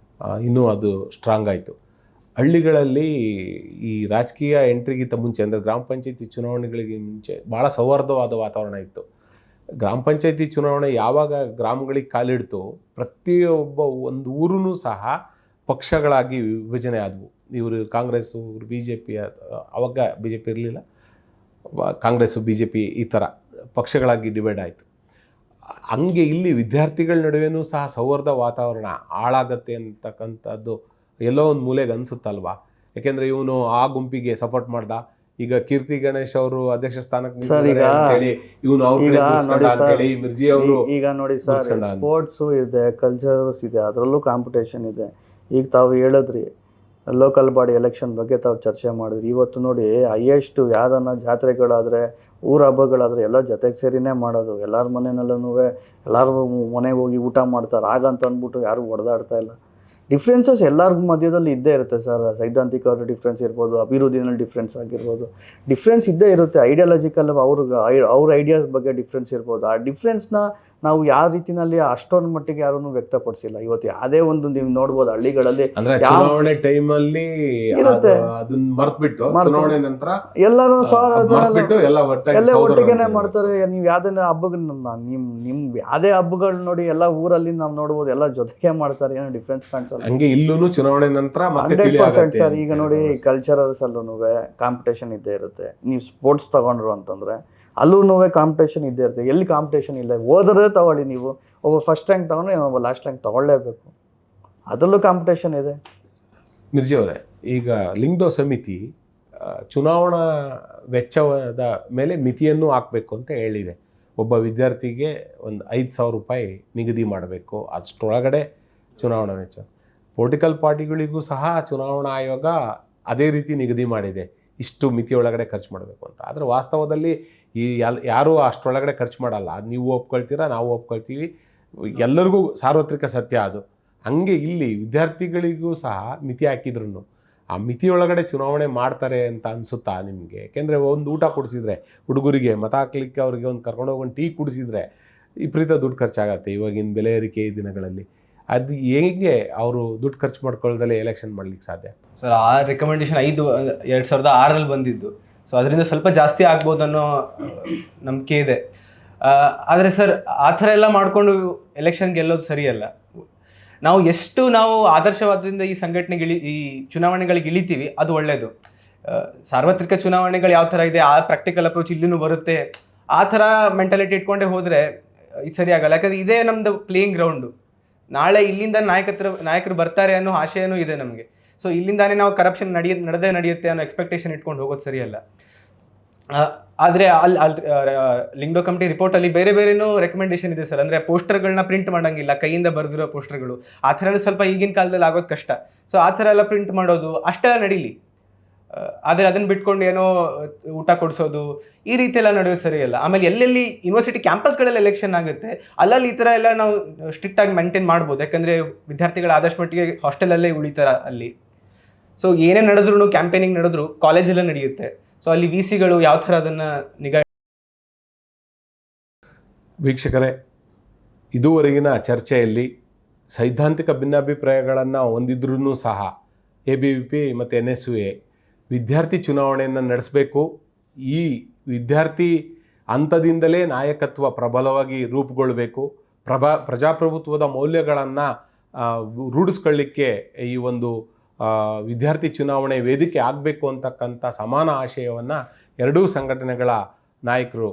ಇನ್ನೂ ಅದು ಸ್ಟ್ರಾಂಗ್ ಆಯಿತು. ಹಳ್ಳಿಗಳಲ್ಲಿ ಈ ರಾಜಕೀಯ ಎಂಟ್ರಿಗಿಂತ ಮುಂಚೆ, ಅಂದರೆ ಗ್ರಾಮ ಪಂಚಾಯತಿ ಚುನಾವಣೆಗಳಿಗೆ ಮುಂಚೆ ಭಾಳ ಸೌಹಾರ್ದವಾದ ವಾತಾವರಣ ಇತ್ತು. ಗ್ರಾಮ ಪಂಚಾಯತಿ ಚುನಾವಣೆ ಯಾವಾಗ ಗ್ರಾಮಗಳಿಗೆ ಕಾಲಿಡ್ತು, ಪ್ರತಿಯೊಬ್ಬ ಒಂದು ಊರೂ ಸಹ ಪಕ್ಷಗಳಾಗಿ ವಿಭಜನೆ ಆದವು. ಇವರು ಕಾಂಗ್ರೆಸ್ಸು, ಇವರು ಬಿ ಜೆ ಪಿ, ಅವಾಗ ಬಿ ಜೆ ಪಿ ಇರಲಿಲ್ಲ, ಕಾಂಗ್ರೆಸ್ಸು ಬಿ ಜೆ ಪಿ ಈ ಥರ ಪಕ್ಷಗಳಾಗಿ ಡಿವೈಡ್ ಆಯಿತು. ಹಂಗೆ ಇಲ್ಲಿ ವಿದ್ಯಾರ್ಥಿಗಳ ನಡುವೆನೂ ಸಹ ಸೌಹಾರ್ದ ವಾತಾವರಣ ಹಾಳಾಗತ್ತೆ ಅಂತಕ್ಕಂಥದ್ದು ಎಲ್ಲೋ ಒಂದು ಮೂಲೆಗೆ ಅನಿಸುತ್ತಲ್ವಾ? ಯಾಕೆಂದರೆ ಇವನು ಆ ಗುಂಪಿಗೆ ಸಪೋರ್ಟ್ ಮಾಡ್ದ, ಈಗ ಕೀರ್ತಿ ಗಣೇಶ್ ಅವರು ಅಧ್ಯಕ್ಷ ಸ್ಥಾನಕ್ಕೆ ಅಂತೇಳಿ ಇವನು ಅಂತೇಳಿ ಮಿರ್ಜಿ ಅವರು. ಈಗ ನೋಡಿ ಸರ್, ಸ್ಪೋರ್ಟ್ಸು ಇದೆ, ಕಲ್ಚರ್ಸ್ ಇದೆ, ಅದರಲ್ಲೂ ಕಾಂಪಿಟೇಷನ್ ಇದೆ. ಈಗ ತಾವು ಹೇಳಿದ್ರಿ ಲೋಕಲ್ ಬಾಡಿ ಎಲೆಕ್ಷನ್ ಬಗ್ಗೆ ತಾವು ಚರ್ಚೆ ಮಾಡಿದ್ರಿ. ಇವತ್ತು ನೋಡಿ, ಹೈಯೆಸ್ಟ್ ಯಾವುದನ್ನ ಜಾತ್ರೆಗಳಾದರೆ, ಊರ ಹಬ್ಬಗಳಾದರೆ ಎಲ್ಲ ಜೊತೆಗೆ ಸೇರಿನೇ ಮಾಡೋದು. ಎಲ್ಲರ ಮನೆಯಲ್ಲೂ ಎಲ್ಲರೂ ಮನೆಗೆ ಹೋಗಿ ಊಟ ಮಾಡ್ತಾರೆ. ಆಗಂತ ಅಂದ್ಬಿಟ್ಟು ಯಾರು ಹೊಡೆದಾಡ್ತಾ ಇಲ್ಲ. ಡಿಫ್ರೆನ್ಸಸ್ ಎಲ್ಲರ ಮಧ್ಯದಲ್ಲಿ ಇದ್ದೇ ಇರುತ್ತೆ ಸರ್. ಸೈದ್ಧಾಂತಿಕ ಡಿಫ್ರೆನ್ಸ್ ಇರ್ಬೋದು, ಅಭಿವೃದ್ಧಿನಲ್ಲಿ ಡಿಫ್ರೆನ್ಸ್ ಆಗಿರ್ಬೋದು, ಡಿಫ್ರೆನ್ಸ್ ಇದ್ದೇ ಇರುತ್ತೆ. ಐಡಿಯಾಲಜಿಕಲ್ ಅವ್ರ ಐಡಿಯಾಸ್ ಬಗ್ಗೆ ಡಿಫ್ರೆನ್ಸ್ ಇರ್ಬೋದು. ಆ ಡಿಫ್ರೆನ್ಸ್ನ ನಾವು ಯಾವ ರೀತಿಯಲ್ಲಿ ಅಷ್ಟೊಂದು ಮಟ್ಟಿಗೆ ಯಾರನ್ನು ವ್ಯಕ್ತಪಡಿಸಿಲ್ಲ. ಇವತ್ತು ಯಾವುದೇ ಒಂದು ನೀವು ನೋಡ್ಬೋದು ಹಳ್ಳಿಗಳಲ್ಲಿ ಚುನಾವಣೆ ಟೈಮಲ್ಲಿ ಇರುತ್ತೆ, ಅದನ್ನ ಮರ್ತ್ಬಿಟ್ಟು ಚುನಾವಣೆ ನಂತರ ಎಲ್ಲರೂ ಎಲ್ಲ ಒಟ್ಟಿಗೆನೆ ಮಾಡ್ತಾರೆ. ನೀವು ಯಾವ್ದನ್ನ ಹಬ್ಬಗಳ ನಿಮ್ ಯಾವ್ದೇ ಹಬ್ಬಗಳು ನೋಡಿ, ಎಲ್ಲ ಊರಲ್ಲಿ ನಾವು ನೋಡ್ಬೋದು, ಎಲ್ಲ ಜೊತೆಗೆ ಮಾಡ್ತಾರೆ, ಏನೋ ಡಿಫ್ರೆನ್ಸ್ ಕಾಣಿಸಲ್ಲ. ಹಂಗೆ ಇಲ್ಲೂ ಚುನಾವಣೆ ನಂತರ 100% ಸರ್. ಈಗ ನೋಡಿ, ಕಲ್ಚರಲ್ಸ್ ಅಲ್ಲೂ ಕಾಂಪಿಟೇಷನ್ ಇದ್ದೇ ಇರುತ್ತೆ. ನೀವು ಸ್ಪೋರ್ಟ್ಸ್ ತಗೊಂಡ್ರು ಅಂತಂದ್ರೆ ಅಲ್ಲೂ ಕಾಂಪಿಟೇಷನ್ ಇದ್ದೇ ಇರುತ್ತೆ. ಎಲ್ಲಿ ಕಾಂಪಿಟೇಷನ್ ಇಲ್ಲ, ಓದೋದೇ ತಗೊಳ್ಳಿ, ನೀವು ಒಬ್ಬ ಫಸ್ಟ್ ರ್ಯಾಂಕ್ ತಗೊಂಡ್ರೆ ಒಬ್ಬ ಲಾಸ್ಟ್ ರ್ಯಾಂಕ್ ತಗೊಳ್ಳೇಬೇಕು, ಅದರಲ್ಲೂ ಕಾಂಪಿಟೇಷನ್ ಇದೆ. ಮಿರ್ಜಿ ಅವರೇ, ಈಗ ಲಿಂಗ್ಡೋ ಸಮಿತಿ ಚುನಾವಣಾ ವೆಚ್ಚದ ಮೇಲೆ ಮಿತಿಯನ್ನು ಹಾಕಬೇಕು ಅಂತ ಹೇಳಿದೆ. ಒಬ್ಬ ವಿದ್ಯಾರ್ಥಿಗೆ ಒಂದು 5,000 ರೂಪಾಯಿ ನಿಗದಿ ಮಾಡಬೇಕು, ಅಷ್ಟರೊಳಗಡೆ ಚುನಾವಣಾ ವೆಚ್ಚ. ಪೊಲಿಟಿಕಲ್ ಪಾರ್ಟಿಗಳಿಗೂ ಸಹ ಚುನಾವಣಾ ಆಯೋಗ ಅದೇ ರೀತಿ ನಿಗದಿ ಮಾಡಿದೆ, ಇಷ್ಟು ಮಿತಿಯೊಳಗಡೆ ಖರ್ಚು ಮಾಡಬೇಕು ಅಂತ. ಆದರೆ ವಾಸ್ತವದಲ್ಲಿ ಯಾರೂ ಅಷ್ಟರೊಳಗಡೆ ಖರ್ಚು ಮಾಡಲ್ಲ. ಅದು ನೀವು ಒಪ್ಕೊಳ್ತೀರಾ, ನಾವು ಒಪ್ಕೊಳ್ತೀವಿ, ಎಲ್ಲರಿಗೂ ಸಾರ್ವತ್ರಿಕ ಸತ್ಯ ಅದು. ಹಂಗೆ ಇಲ್ಲಿ ವಿದ್ಯಾರ್ಥಿಗಳಿಗೂ ಸಹ ಮಿತಿ ಹಾಕಿದ್ರು ಆ ಮಿತಿಯೊಳಗಡೆ ಚುನಾವಣೆ ಮಾಡ್ತಾರೆ ಅಂತ ಅನಿಸುತ್ತಾ ನಿಮಗೆ? ಯಾಕೆಂದರೆ ಒಂದು ಊಟ ಕೊಡಿಸಿದ್ರೆ ಹುಡುಗರಿಗೆ ಮತ ಹಾಕ್ಲಿಕ್ಕೆ ಅವ್ರಿಗೆ ಒಂದು ಕರ್ಕೊಂಡೋಗಿ ಒಂದು ಟೀ ಕುಡಿಸಿದ್ರೆ ವಿಪರೀತ ದುಡ್ಡು ಖರ್ಚಾಗತ್ತೆ ಇವಾಗಿನ ಬೆಲೆ ಏರಿಕೆ ದಿನಗಳಲ್ಲಿ. ಅದು ಹೇಗೆ ಅವರು ದುಡ್ಡು ಖರ್ಚು ಮಾಡ್ಕೊಳ್ಳೋದಲ್ಲೇ ಎಲೆಕ್ಷನ್ ಮಾಡ್ಲಿಕ್ಕೆ ಸಾಧ್ಯ? ಸರ್, ಆ ರೆಕಮೆಂಡೇಶನ್ 2006 ಬಂದಿದ್ದು. ಸೊ ಅದರಿಂದ ಸ್ವಲ್ಪ ಜಾಸ್ತಿ ಆಗ್ಬೋದು ಅನ್ನೋ ನಂಬಿಕೆ ಇದೆ. ಆದರೆ ಸರ್, ಆ ಥರ ಎಲ್ಲ ಮಾಡಿಕೊಂಡು ಎಲೆಕ್ಷನ್ ಗೆಲ್ಲೋದು ಸರಿಯಲ್ಲ. ನಾವು ಆದರ್ಶವಾದದಿಂದ ಈ ಚುನಾವಣೆಗಳಿಗೆ ಇಳಿತೀವಿ, ಅದು ಒಳ್ಳೆಯದು. ಸಾರ್ವತ್ರಿಕ ಚುನಾವಣೆಗಳು ಯಾವ ಥರ ಇದೆ, ಆ ಪ್ರಾಕ್ಟಿಕಲ್ ಅಪ್ರೋಚ್ ಇಲ್ಲಿನೂ ಬರುತ್ತೆ. ಆ ಥರ ಮೆಂಟಾಲಿಟಿ ಇಟ್ಕೊಂಡೇ ಹೋದರೆ ಇದು ಸರಿ ಆಗಲ್ಲ. ಯಾಕಂದರೆ ಇದೇ ನಮ್ಮದು ಪ್ಲೇಯಿಂಗ್ ಗ್ರೌಂಡು. ನಾಳೆ ಇಲ್ಲಿಂದ ನಾಯಕರು ಬರ್ತಾರೆ ಅನ್ನೋ ಆಶಯನೂ ಇದೆ ನಮಗೆ. ಸೊ ಇಲ್ಲಿಂದಾನೇ ನಾವು ಕರಪ್ಷನ್ ನಡೆಯುತ್ತೆ ಅನ್ನೋ ಎಕ್ಸ್ಪೆಕ್ಟೇಷನ್ ಇಟ್ಕೊಂಡು ಹೋಗೋದು ಸರಿಯಲ್ಲ. ಆದರೆ ಲಿಂಗ್ಡೋ ಕಮಿಟಿ ರಿಪೋರ್ಟಲ್ಲಿ ಬೇರೆನೂ ರೆಕಮೆಂಡೇಶನ್ ಇದೆ ಸರ್. ಅಂದರೆ ಪೋಸ್ಟರ್ಗಳನ್ನ ಪ್ರಿಂಟ್ ಮಾಡೋಂಗಿಲ್ಲ, ಕೈಯಿಂದ ಬರೆದಿರೋ ಪೋಸ್ಟರ್ಗಳು. ಆ ಥರ ಸ್ವಲ್ಪ ಈಗಿನ ಕಾಲದಲ್ಲಿ ಆಗೋದು ಕಷ್ಟ. ಸೊ ಆ ಥರ ಎಲ್ಲ ಪ್ರಿಂಟ್ ಮಾಡೋದು ಅಷ್ಟೆಲ್ಲ ನಡೀಲಿ. ಆದರೆ ಅದನ್ನು ಬಿಟ್ಕೊಂಡು ಏನೋ ಊಟ ಕೊಡಿಸೋದು, ಈ ರೀತಿ ಎಲ್ಲ ನಡೆಯೋದು ಸರಿಯಲ್ಲ. ಆಮೇಲೆ ಎಲ್ಲೆಲ್ಲಿ ಯೂನಿವರ್ಸಿಟಿ ಕ್ಯಾಂಪಸ್ಗಳಲ್ಲಿ ಎಲೆಕ್ಷನ್ ಆಗುತ್ತೆ ಅಲ್ಲಲ್ಲಿ ಈ ಥರ ಎಲ್ಲ ನಾವು ಸ್ಟ್ರಿಕ್ಟಾಗಿ ಮೇಂಟೈನ್ ಮಾಡ್ಬೋದು. ಯಾಕಂದರೆ ವಿದ್ಯಾರ್ಥಿಗಳು ಆದಷ್ಟು ಮಟ್ಟಿಗೆ ಹಾಸ್ಟೆಲಲ್ಲೇ ಉಳಿತಾರೆ ಅಲ್ಲಿ. ಸೊ ಏನೇ ನಡೆದ್ರು, ಕ್ಯಾಂಪೇನಿಂಗ್ ನಡೆದ್ರು ಕಾಲೇಜಲ್ಲೇ ನಡೆಯುತ್ತೆ. ಸೊ ಅಲ್ಲಿ VCಗಳು ಯಾವ ಥರ ಅದನ್ನು ನಿಗಾ. ವೀಕ್ಷಕರೇ, ಇದುವರೆಗಿನ ಚರ್ಚೆಯಲ್ಲಿ ಸೈದ್ಧಾಂತಿಕ ಭಿನ್ನಾಭಿಪ್ರಾಯಗಳನ್ನು ಹೊಂದಿದ್ರೂ ಸಹ ABVP ಮತ್ತು NSUA ವಿದ್ಯಾರ್ಥಿ ಚುನಾವಣೆಯನ್ನು ನಡೆಸಬೇಕು, ಈ ವಿದ್ಯಾರ್ಥಿ ಹಂತದಿಂದಲೇ ನಾಯಕತ್ವ ಪ್ರಬಲವಾಗಿ ರೂಪುಗೊಳ್ಳಬೇಕು, ಪ್ರಜಾಪ್ರಭುತ್ವದ ಮೌಲ್ಯಗಳನ್ನು ರೂಢಿಸ್ಕೊಳ್ಳಿಕ್ಕೆ ಈ ಒಂದು ವಿದ್ಯಾರ್ಥಿ ಚುನಾವಣೆ ವೇದಿಕೆ ಆಗಬೇಕು ಅಂತಕ್ಕಂಥ ಸಮಾನ ಆಶಯವನ್ನು ಎರಡೂ ಸಂಘಟನೆಗಳ ನಾಯಕರು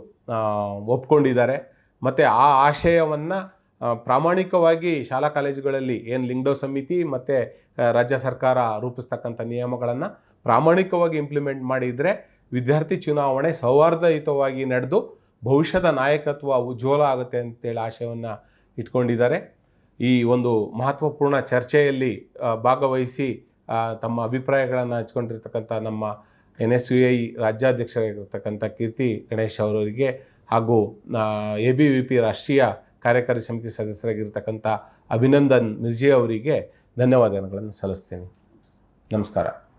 ಒಪ್ಕೊಂಡಿದ್ದಾರೆ. ಮತ್ತು ಆ ಆಶಯವನ್ನು ಪ್ರಾಮಾಣಿಕವಾಗಿ ಶಾಲಾ ಕಾಲೇಜುಗಳಲ್ಲಿ ಏನು ಲಿಂಗ್ಡೋ ಸಮಿತಿ ಮತ್ತು ರಾಜ್ಯ ಸರ್ಕಾರ ರೂಪಿಸ್ತಕ್ಕಂಥ ನಿಯಮಗಳನ್ನು ಪ್ರಾಮಾಣಿಕವಾಗಿ ಇಂಪ್ಲಿಮೆಂಟ್ ಮಾಡಿದರೆ ವಿದ್ಯಾರ್ಥಿ ಚುನಾವಣೆ ಸೌಹಾರ್ದಯುತವಾಗಿ ನಡೆದು ಭವಿಷ್ಯದ ನಾಯಕತ್ವ ಉಜ್ವಲ ಆಗುತ್ತೆ ಅಂತೇಳಿ ಆಶಯವನ್ನು ಇಟ್ಕೊಂಡಿದ್ದಾರೆ. ಈ ಒಂದು ಮಹತ್ವಪೂರ್ಣ ಚರ್ಚೆಯಲ್ಲಿ ಭಾಗವಹಿಸಿ ತಮ್ಮ ಅಭಿಪ್ರಾಯಗಳನ್ನು ಹಂಚ್ಕೊಂಡಿರ್ತಕ್ಕಂಥ ನಮ್ಮ NSUI ರಾಜ್ಯಾಧ್ಯಕ್ಷರಾಗಿರ್ತಕ್ಕಂಥ ಕೀರ್ತಿ ಗಣೇಶ್ ಅವರಿಗೆ ಹಾಗೂ ABVP ರಾಷ್ಟ್ರೀಯ ಕಾರ್ಯಕಾರಿ ಸಮಿತಿ ಸದಸ್ಯರಾಗಿರ್ತಕ್ಕಂಥ ಅಭಿನಂದನ್ ಮಿರ್ಜಿ ಅವರಿಗೆ ಧನ್ಯವಾದಗಳನ್ನು ಸಲ್ಲಿಸ್ತೇನೆ. ನಮಸ್ಕಾರ.